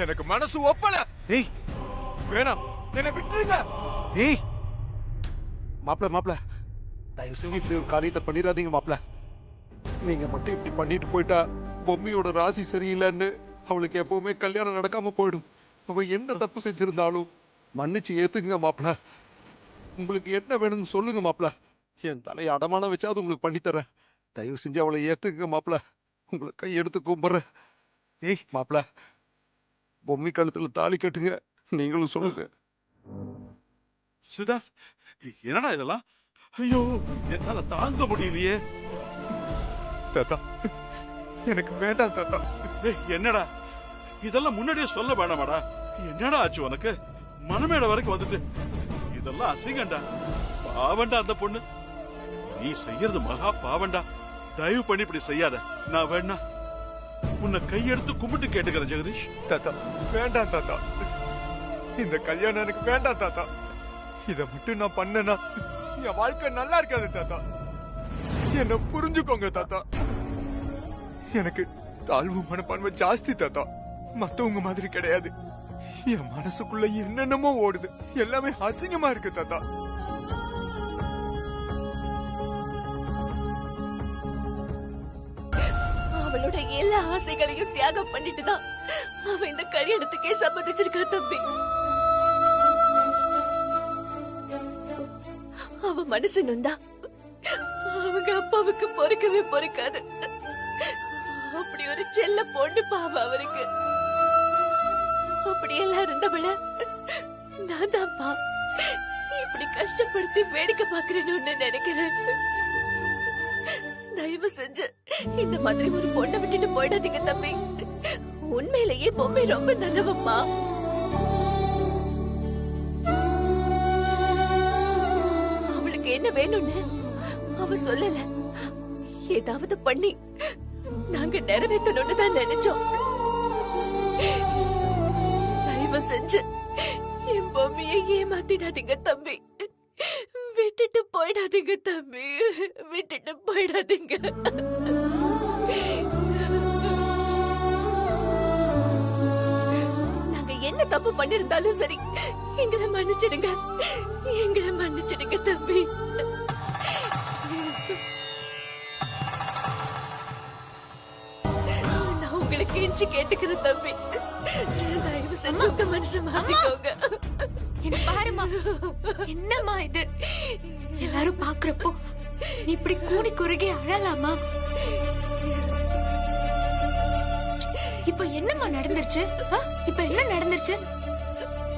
எனக்கு மனசு ஒப்பல. ஏய் வேணாம், என்ன விட்டுருங்க. ஏய் மாப்பிள தயவு செஞ்சு இப்படி ஒரு காரியத்தை பண்ணிடாதீங்க மாப்பிள. நீங்க மட்டும் இப்படி பண்ணிட்டு போயிட்டா பொம்மியோட ராசி சரியில்லைன்னு அவளுக்கு எப்பவுமே கல்யாணம் நடக்காம போயிடும். அவ என்ன தப்பு செஞ்சிருந்தாலும் மன்னிச்சு ஏத்துக்குங்க மாப்பிள. உங்களுக்கு என்ன வேணும்னு சொல்லுங்க மாப்பிள. என் தலையை அடமான வச்சாவது உங்களுக்கு பண்ணித்தரேன். தயவு செஞ்சு அவளை ஏத்துக்குங்க மாப்பிள. உங்களை கையெடுத்து கும்பிட்றேன். ஏய் மாப்பிள, பொம்மி கழுத்துல தாலி கட்டுங்க. நீங்களும் சொல்லுங்க. சித்தார்த், என்னடா இதெல்லாம்? ஐயோ, என்னால தாங்க முடியலையே. தாத்தா, எனக்கு வேண்டாம் தாத்தா. என்னடா இதெல்லாம் முன்னாடியே சொல்ல வேணாமாடா? என்னடா ஆச்சு உனக்கு? மனமேட வரைக்கும் வந்துட்டு இதெல்லாம் அசிங்கண்டா. பாவண்டா அந்த பொண்ணு. நீ செய்யறது மகா பாவண்டா. தயவு பண்ணி இப்படி செய்யாத. நான் வேணா உன்னை கையெடுத்து கும்பிட்டு கேட்டுக்கிறேன் ஜெகதீஷ். தாத்தா வேண்டாம் தாத்தா, இந்த கல்யாணம் எனக்கு வேண்டாம் தாத்தா. இத மட்டும் நான் பண்ணனா என் வாழ்க்கை நல்லா இருக்காது தாத்தா. என்ன புரிஞ்சுக்கோங்க தாத்தா. எனக்கு தாழ்வு மனப்பான்மை ஜாஸ்தி தாத்தா. மத்தவங்க மாதிரி கிடையாது. என் மனசுக்குள்ள என்னென்னமோ ஓடுது. எல்லாமே அசிங்கமா இருக்கு தாத்தா. அவளோட எல்லா ஆசைகளையும் தியாகம் பண்ணிட்டு தான் அவ இந்த கல்யாணத்துக்கே சம்மதிச்சிருக்கா தம்பி. அவ மனசு நொந்தா அவங்க அப்பாவுக்கு பொறுக்கவே பொறுக்காது. அப்படி ஒரு செல்ல பொண்ணு பாவம் அவருக்கு. அப்படியெல்லாம் இருந்தவள நான் தான்ப்பா இப்படி கஷ்டப்படுத்தி வேடிக்கை பாக்குறேன்னு நினைக்கிறேன். தயவு செஞ்சு இந்த மாதிரி ஒரு பொண்ணை விட்டுட்டு போயிடாதீங்க தம்பி. உண்மையிலேயே பொம்மை ரொம்ப நல்லவம்மா. அவளுக்கு என்ன வேணும்னு அவ சொல்லல. ஏதாவது பண்ணி நாங்க நிறைவேற்றணும்னு தான் நினைச்சோம். தயவு செஞ்சு என் பொம்மையை ஏமாத்திடாதீங்க தம்பி. விட்டுட்டு போயிடாதீங்க தம்பி, விட்டுட்டு போயிடாதீங்க. நாங்க என்ன தப்பு பண்ணிருந்தாலும் சரி, எங்களை மன்னிச்சிடுங்க, எங்களை மன்னிச்சிடுங்க தம்பி. நான் உங்களுக்கு கெஞ்சி கேட்டுக்கிறேன் தம்பி. தயவு செஞ்சு உங்க மனசை மாத்திக்கோங்க. என்ன பாருமா, என்னம்மா இது? எல்லாரும் பாக்குறப்போ நீ இப்படி கூனி குறுகி அழலாமா? இப்ப என்னம்மா நடந்துருச்சு? இப்ப என்ன நடந்துருச்சு?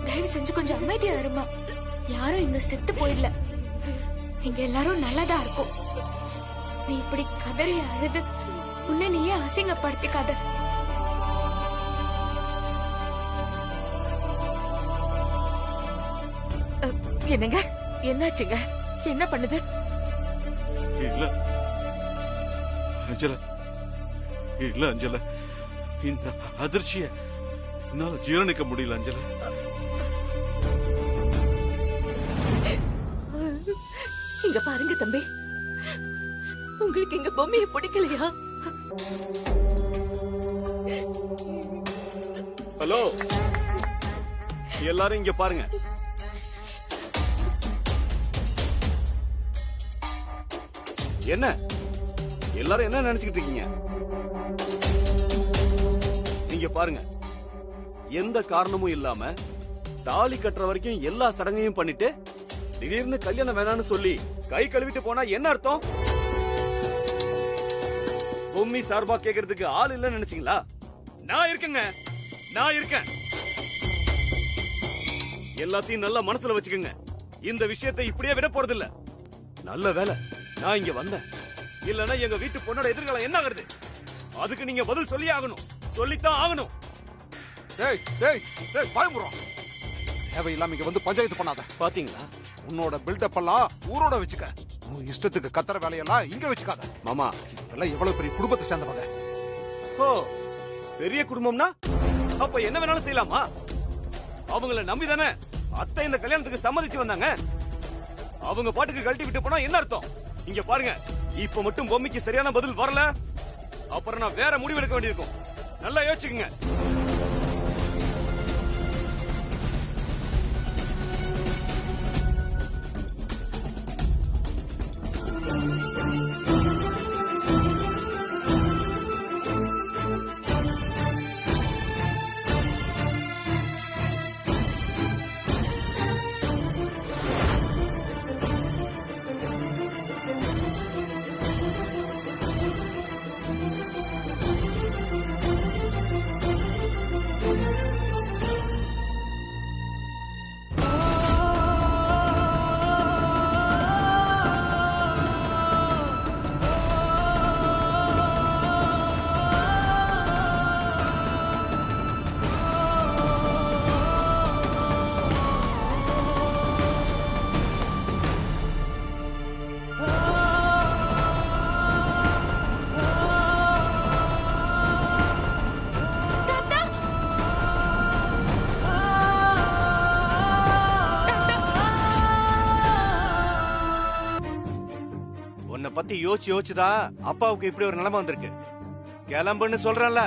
தயவு செஞ்சு கொஞ்சம் அமைதியா இருமா. யாரும் இங்க செத்து போயிடல. இங்க எல்லாரும் நல்லதா இருக்கும். நீ இப்படி கதறி அழுது உன்னை நீயே அசிங்கப்படுத்திக்காத. என்னங்க, என்னாச்சுங்க? என்ன பண்ணுது? இல்ல அஞ்சல, இல்ல அஞ்சல, இந்த அதிர்ச்சிய என்னால ஜீரணிக்க முடியல அஞ்சல. இங்க பாருங்க தம்பி, உங்களுக்கு எங்க பொம்மையை பிடிக்கலையா? ஹலோ, எல்லாரும் இங்க பாருங்க. என்ன எல்லாரும் என்ன நினைச்சுக்கிட்டு இருக்கீங்க? நீங்க பாருங்க, எந்த காரணமும் இல்லாம தாலி கட்டுற வரைக்கும் எல்லா சடங்கையும் பண்ணிட்டு திடீர்னு கல்யாணம் வேணான்னு சொல்லி கை கழுவிட்டு போனா என்ன அர்த்தம்? பொம்மி சார்பா கேக்குறதுக்கு ஆள் இல்லன்னு நினைச்சீங்களா? நான் இருக்கேங்க, நான் இருக்கேன். எல்லாத்தையும் நல்லா மனசுல வச்சுக்கோங்க. இந்த விஷயத்தை இப்படியே விட போறது இல்ல. நல்ல வேலை நான் இங்க வந்தேன், இல்லன்னா எங்க வீட்டு பொண்ணோட எதிர்காலம் என்ன ஆகுறது? அதுக்கு நீங்க பதில் சொல்லி ஆகணும், சொல்லித்தான் ஆகணும். டேய் டேய் டேய் பயமுறோம். தேவையில்லாம இங்க வந்து பஞ்சாயத்து பண்ணாத. பாத்தீங்களா, உன்னோட பில்டப் எல்லாம் ஊரோட வச்சுக்க. உன் இஷ்டத்துக்கு கத்துற வேலையெல்லாம் இங்க வச்சுக்காத. மாமா, எல்லாம் எவ்வளவு பெரிய குடும்பத்தை சேர்ந்தவங்க. ஓ, பெரிய குடும்பம்னா அப்ப என்ன வேணாலும் செய்யலாமா? அவங்கள நம்பிதானே அத்தை இந்த கல்யாணத்துக்கு சம்மதிச்சு வந்தாங்க. அவங்க பாட்டுக்கு கழட்டி விட்டு போனா என்ன அர்த்தம்? இங்க பாருங்க, இப்ப மட்டும் பொம்மிக்கு சரியான பதில் வரல, அப்புறம் நான் வேற முடிவு எடுக்க வேண்டியிருக்கும். நல்லா யோசிச்சுக்குங்க. பத்தி யோசிச்சுதான் அப்பாவுக்கு இப்படி ஒரு நிலைமை வந்திருக்கு. கிளம்புன்னு சொல்றேன்ல.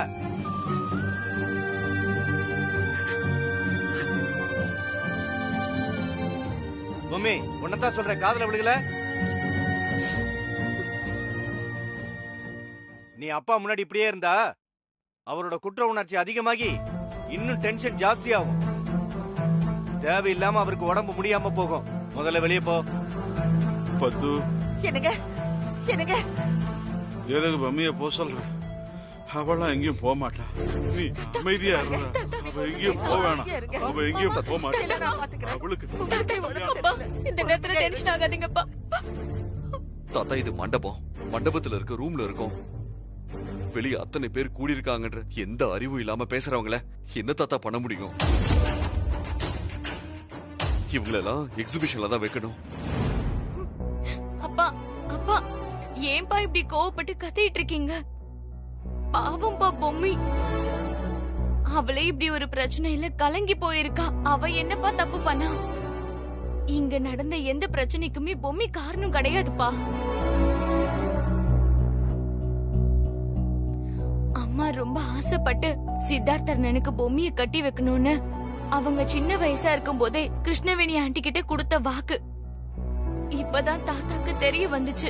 பொம்மி, உன்னதான் சொல்றேன், காதுல விழுகல? நீ அப்பா முன்னாடி இப்படியே இருந்தா அவரோட குற்ற உணர்ச்சி அதிகமாகி இன்னும் டென்ஷன் ஜாஸ்தியாகும். தேவையில்லாம அவருக்கு உடம்பு முடியாம போகும். முதல்ல வெளியே போ. பத்து என்னங்க என்னங்க எதுக்கு பொம்மிய போ சொல்ற? அவளாம் எங்கேயும் போக மாட்டா. நீ அமைதியா இருற. அவ எங்கேயும் போக வேணாம். அவ எங்கேயும் போக மாட்டா. அவளுக்கு இந்த நேரத்துல டென்ஷன் ஆகாதீங்கப்பா. தாத்தா, இது மண்டபம். மண்டபத்துல இருக்க ரூம்ல இருக்கும். வெளியே அத்தனை பேர் கூடி இருக்காங்கன்ற எந்த அறிவும் இல்லாம பேசுறவங்கள என்ன தாத்தா பண்ண முடியும்? இவங்களெல்லாம் எக்ஸிபிஷன்ல தான் வைக்கணும். அப்பா அப்பா, ஏன்பா இப்படி கோவப்பட்டு கத்திட்டு இருக்கீங்க? பாவம்பா பொம்மி, அவளே இப்படி ஒரு பிரச்சனையில கலங்கி போயிருக்கா. அவ என்னப்பா தப்பு பண்ணா? இங்க நடந்த எந்த பிரச்சனைக்குமே பொம்மி காரணம் கிடையாதுப்பா. அம்மா ரொம்ப ஆசைப்பட்டு சித்தார்த்தனுக்கு பொம்மிய கட்டி வைக்கணும்னு அவங்க சின்ன வயசா இருக்கும் போதே கிருஷ்ணவேணி ஆண்டி கிட்ட கொடுத்த வாக்கு இப்பதான் தாத்தாக்கு தெரிய வந்துச்சு.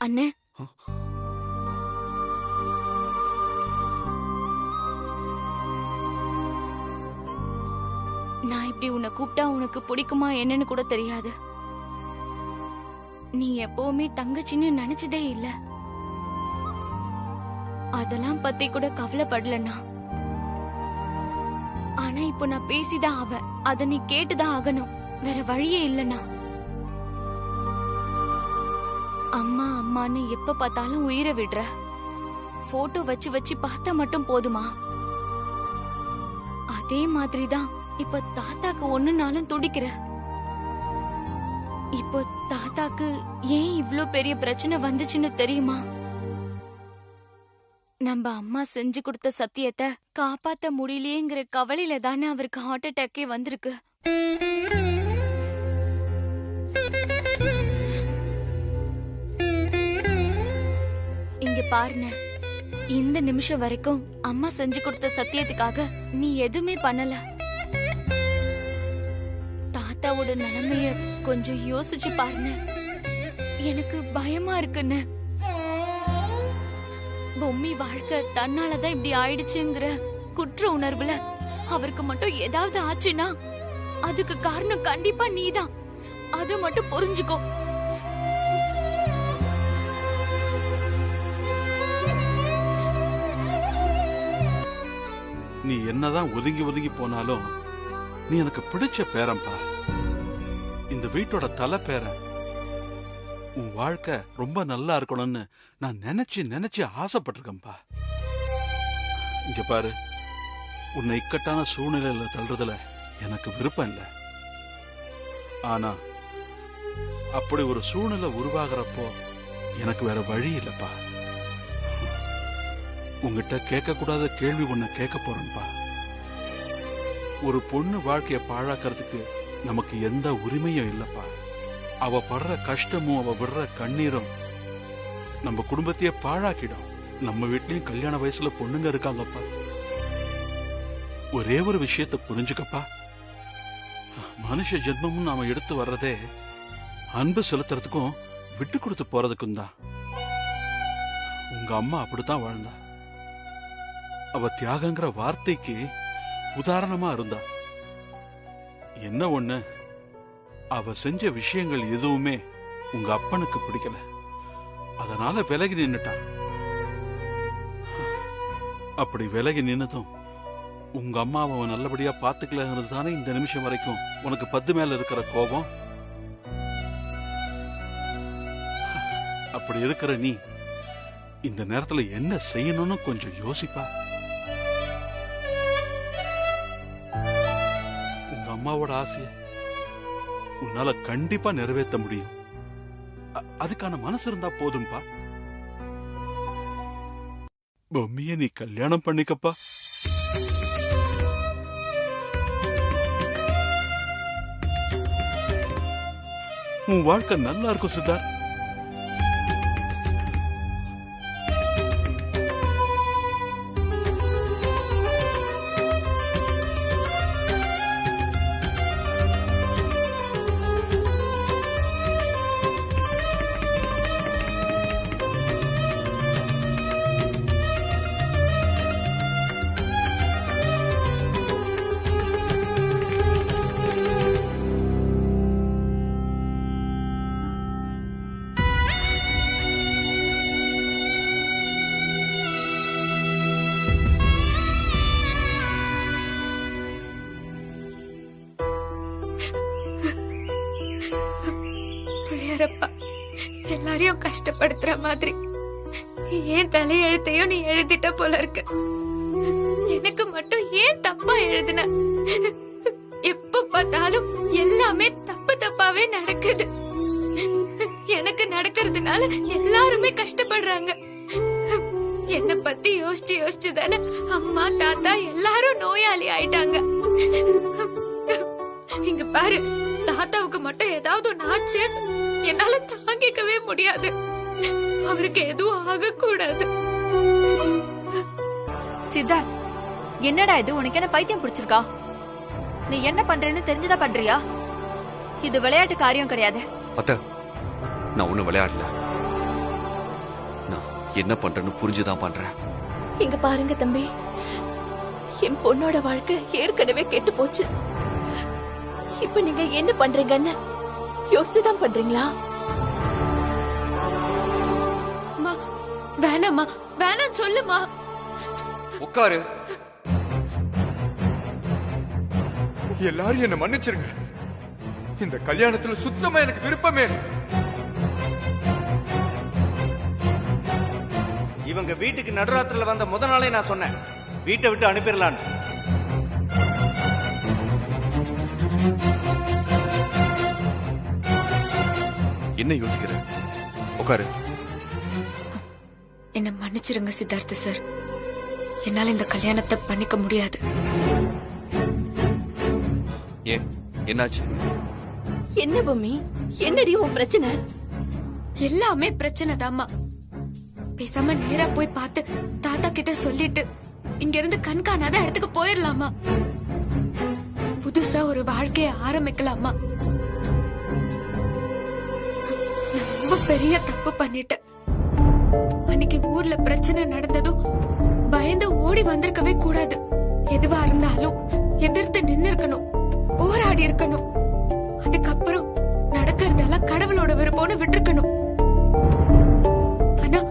அண்ணே, நான் இப்படி உன்னை கூப்பிட்டா உனக்கு பிடிக்குமா என்னன்னு கூட தெரியாது. நீ எப்பவுமே தங்கச்சின்னு நினைச்சதே இல்ல. அதெல்லாம் பத்தி கூட கவலைப்படலண்ணா. ஆனா இப்போ நான் பேசிதான் ஆவேன். அத நீ கேட்டுதான் ஆகணும். வேற வழியே இல்லண்ணா. அம்மா அம்மான்னு எப்ப பார்த்தாலும் உயிரை விடுற. போட்டோ வச்சு வச்சு பார்த்தா மட்டும் போதுமா? அதே மாதிரிதான் இப்ப தாத்தாக்கு ஒண்ணுனாலும் துடிக்கிற. இப்போ தாத்தாக்கு ஏன் இவ்ளோ பெரிய பிரச்சனை வந்துச்சுன்னு தெரியுமா? நம்ம அம்மா செஞ்சு கொடுத்த சத்தியத்தை காப்பாத்த முடியலையேங்கிற கவலையில தானே அவருக்கு ஹார்ட் அட்டாக்கே வந்திருக்கு. இங்க பாருங்க, இந்த நிமிஷம் வரைக்கும் அம்மா செஞ்சு கொடுத்த சத்தியத்துக்காக நீ எதுவுமே பண்ணல. தாத்தாவோட நிலைமைய கொஞ்சம் யோசிச்சு பாருங்க. எனக்கு பயமா இருக்குன்னு. பொம்மி வாழ்க்கை தன்னாலதான் இப்படி ஆயிடுச்சுங்கிற குற்ற உணர்வுல அவருக்கு மட்டும் ஏதாவது ஆச்சுன்னா அதுக்கு காரணம் கண்டிப்பா நீதான். அத மட்டும் புரிஞ்சுக்கோ. நீ என்னதான் ஒதுங்கி ஒதுங்கி போனாலும் நீ எனக்கு பிடிச்ச பேரன்பா. இந்த வீட்டோட தலை பேரன். உன் வாழ்க்கை ரொம்ப நல்லா இருக்கணும்னு நான் நினைச்சு ஆசைப்பட்டிருக்கேன்பா. இங்க பாரு, உன்னை இக்கட்டான சூழ்நிலையில தள்ளுறதுல எனக்கு விருப்பம் இல்லை. ஆனா அப்படி ஒரு சூழ்நிலை உருவாகிறப்போ எனக்கு வேற வழி இல்லப்பா. உங்ககிட்ட கேட்க கூடாத கேள்வி ஒண்ணு கேட்க போறேன்பா. ஒரு பொண்ணு வாழ்க்கைய பாழாக்கிறதுக்கு நமக்கு எந்த உரிமையும் இல்லப்பா. அவ படுற கஷ்டமும் அவ விடுற கண்ணீரும் நம்ம குடும்பத்தையே பாழாக்கிடும். நம்ம வீட்லயும் கல்யாண வயசுல பொண்ணுங்க இருக்காங்கப்பா. ஒரே ஒரு விஷயத்தை புரிஞ்சுக்கப்பா. மனுஷ ஜென்மமும் நாம எடுத்து வர்றதே அன்பு செலுத்துறதுக்கும் விட்டு கொடுத்து போறதுக்கும் தான். உங்க அம்மா அப்படித்தான் வாழ்ந்தா. அவ தியாகங்கிற வார்த்தைக்கு உதாரணமா இருந்தா. என்ன ஒண்ணு, அவ செஞ்ச விஷயங்கள் எதுவுமே உங்க அப்பனுக்கு பிடிக்கல. அதனால விலகி நின்னுட்டான். அப்படி விலகி நின்னதும் உங்க அம்மாவை நல்லபடியா பாத்துக்கலங்கிறது தானே இந்த நிமிஷம் வரைக்கும் உனக்கு 10 மேல இருக்கிற கோபம். அப்படி இருக்கிற நீ இந்த நேரத்துல என்ன செய்யணும்னு கொஞ்சம் யோசிப்பா. உங்க அம்மாவோட ஆசைய உன்னால கண்டிப்பா நிறைவேற்ற முடியும். அதுக்கான மனசு இருந்தா போதும்பா. பொம்மிய நீ கல்யாணம் பண்ணிக்கப்பா. உன் வாழ்க்கை நல்லா இருக்கும் சித்தார்த். பிள்ளையாரப்பா, எல்லாரையும் கஷ்டப்படுத்துற மாதிரி ஏன் தலையெழுத்தையும் நீ எழுதிட்ட போல இருக்கு. எனக்கு மட்டும் ஏன் தப்பா எழுதுன? எப்ப பார்த்தாலும் எல்லாமே தப்பு தப்பாவே நடக்குது. எனக்கு நடக்கிறதுனால எல்லாருமே கஷ்டப்படுறாங்க. என்ன பத்தி யோசிச்சு தானே அம்மா தாத்தா எல்லாரும் நோயாளி ஆயிட்டாங்க. இங்க பாரு, தாத்தாவுக்கு மட்டும் ஏதாவது ஒண்ணு ஆச்சு என்னால தாங்கிக்கவே முடியாது. அவருக்கு எதுவும் ஆகக்கூடாது. சித்தார்த், என்னடா இது? உனக்கு என்ன பைத்தியம் பிடிச்சிருக்கா? நீ என்ன பண்றேன்னு தெரிஞ்சுதான் பண்றியா? இது விளையாட்டு காரியம் கிடையாது. அத்த, நான் ஒண்ணு விளையாடல. நான் என்ன பண்றேன்னு புரிஞ்சுதான் பண்றேன். இங்க பாருங்க தம்பி, என் பொண்ணோட வாழ்க்கை ஏற்கனவே கெட்டு போச்சு. இப்ப நீங்க என்ன பண்றீங்கன்னு யோசிச்சுதான் பண்றீங்களா? வேணாமா, வேணாம் சொல்லுமா. உட்காரு. எல்லாரும் என்ன மன்னிச்சிருங்க. இந்த கல்யாணத்துல சுத்தமா எனக்கு விருப்பமே இல்லை. இவங்க வீட்டுக்கு நடுராத்திரில வந்த முத நாளே நான் சொன்னேன், வீட்டை விட்டு அனுப்பிடலான்னு. என்ன யோசிக்கிற? உட்காரு. என்ன மன்னிச்சிருங்க சித்தார்த்த சார். என்னால இந்த கல்யாணத்தை பண்ணிக்க முடியாது. ஏன், என்னாச்சு? என்ன பொம்மி, என்னடி உன் பிரச்சனை? எல்லாமே பிரச்சனை தாமா. பேசாம நேரா போய் பார்த்து தாத்தா கிட்ட சொல்லிட்டு இங்க இருந்து கண்காணாத இடத்துக்கு போயிடலாமா? புதுசா ஒரு வாழ்க்கைய ஆரம்பிக்கலாமா? நான் ரொம்ப பெரிய தப்பு பண்ணிட்டேன். அன்னைக்கு ஊர்ல பிரச்சனை நடந்ததும் பயந்து ஓடி வந்திருக்கவே கூடாது. எதுவா இருந்தாலும் எதிர்த்து நின்னு இருக்கணும், போராடி இருக்கணும். அதுக்கப்புறம் நடக்கிறதெல்லாம் கடவுளோட விருப்பம்னு விட்டுருக்கணும். ஆனா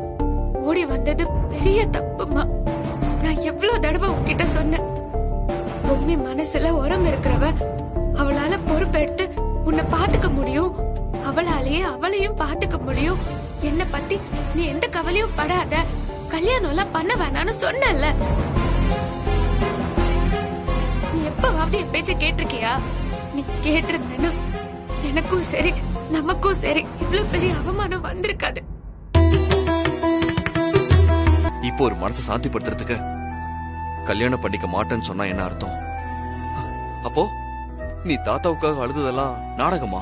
ஓடி வந்தது பெரிய தப்புமா. நான் எவ்வளவு தடவை உன்கிட்ட சொன்னேன், பொம்மி மனசுல உரம் இருக்கிறவ, அவளால பொறுப்பெடுத்து உன்னை பாத்துக்க முடியும், அவளாலேயே அவளையும் பாத்துக்க முடியும். என்ன பத்தி நீ எந்த கவலையும் படாத, கல்யாணம் எல்லாம் பண்ண வேணான்னு சொன்னல. நீ எப்பவாவது என் பேச்ச கேட்டிருக்கியா? நீ கேட்டிருந்தேன்னா எனக்கும் சரி நமக்கும் சரி இவ்வளவு பெரிய அவமானம் வந்திருக்காது. இப்போ ஒரு மனசை சாந்திப்படுத்துறதுக்கு கல்யாணம் பண்ணிக்க மாட்டேன்னு சொன்னா என்ன அர்த்தம்? அப்போ நீ தாத்தாவுக்காக அழுததெல்லாம் நாடகமா?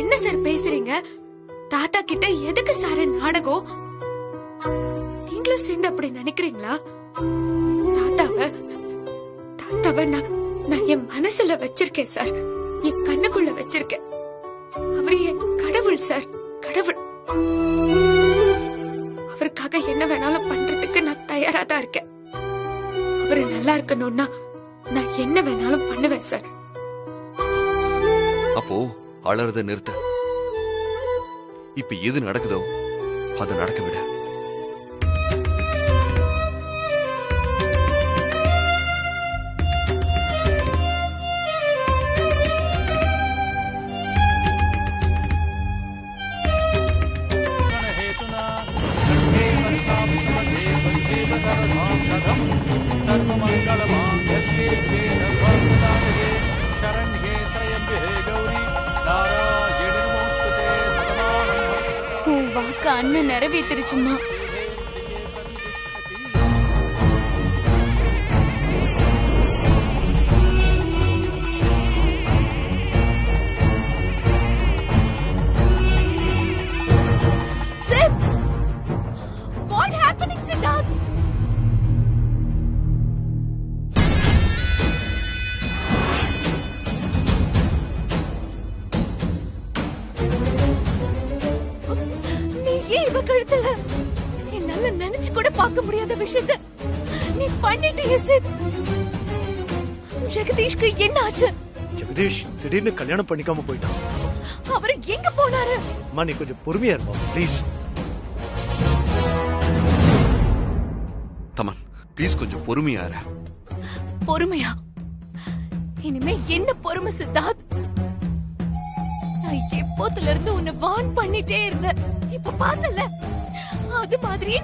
என்ன சார் பேசுறீங்க? தாத்தா கிட்ட எதுக்கு சார் நாடகம்? நீங்களும் சேர்ந்து அப்படி நினைக்கிறீங்களா? தாத்தாவை நான் என் மனசுல வச்சிருக்கேன் சார், என் கண்ணுக்குள்ள வச்சிருக்கேன். அவரு என் கடவுள் சார், கடவுள். அவருக்காக என்ன வேணாலும் பண்றதுக்கு நான் தயாரா தான் இருக்கேன். அவரு நல்லா இருக்கணும்னா நான் என்ன வேணாலும் பண்ணுவேன் சார். அப்போ அலறத நிறுத்த. இப்ப எது நடக்குதோ அது நடக்க விட. உன் வாக்கு அண்ணன் நிறைவேற்றிருச்சுமா. What happening, Siddharth? நீ ஏன் இவ கழுத்துல என்னால நினைச்சு கூட பார்க்க முடியாத விஷயத்த நீ பண்ணிட்டு சித். ஜெகதீஷ்க்கு என்ன ஆச்சு? ஜெகதீஷ் திடீர்னு கல்யாணம் பண்ணிக்காம போயிட்டான். அவரு எங்க போனாரு? அம்மா நீ கொஞ்சம் பொறுமையா இருப்பா ப்ளீஸ். தமன் ப்ளீஸ் கொஞ்சம் பொறுமையா இரு. பொறுமையா? இனிமே என்ன பொறுமை சித்தார்த்? நான் எப்போத்துல இருந்து உன்னை வார்ன் பண்ணிட்டே இருந்தேன். இப்ப பார்த்தல அது மாதிரியே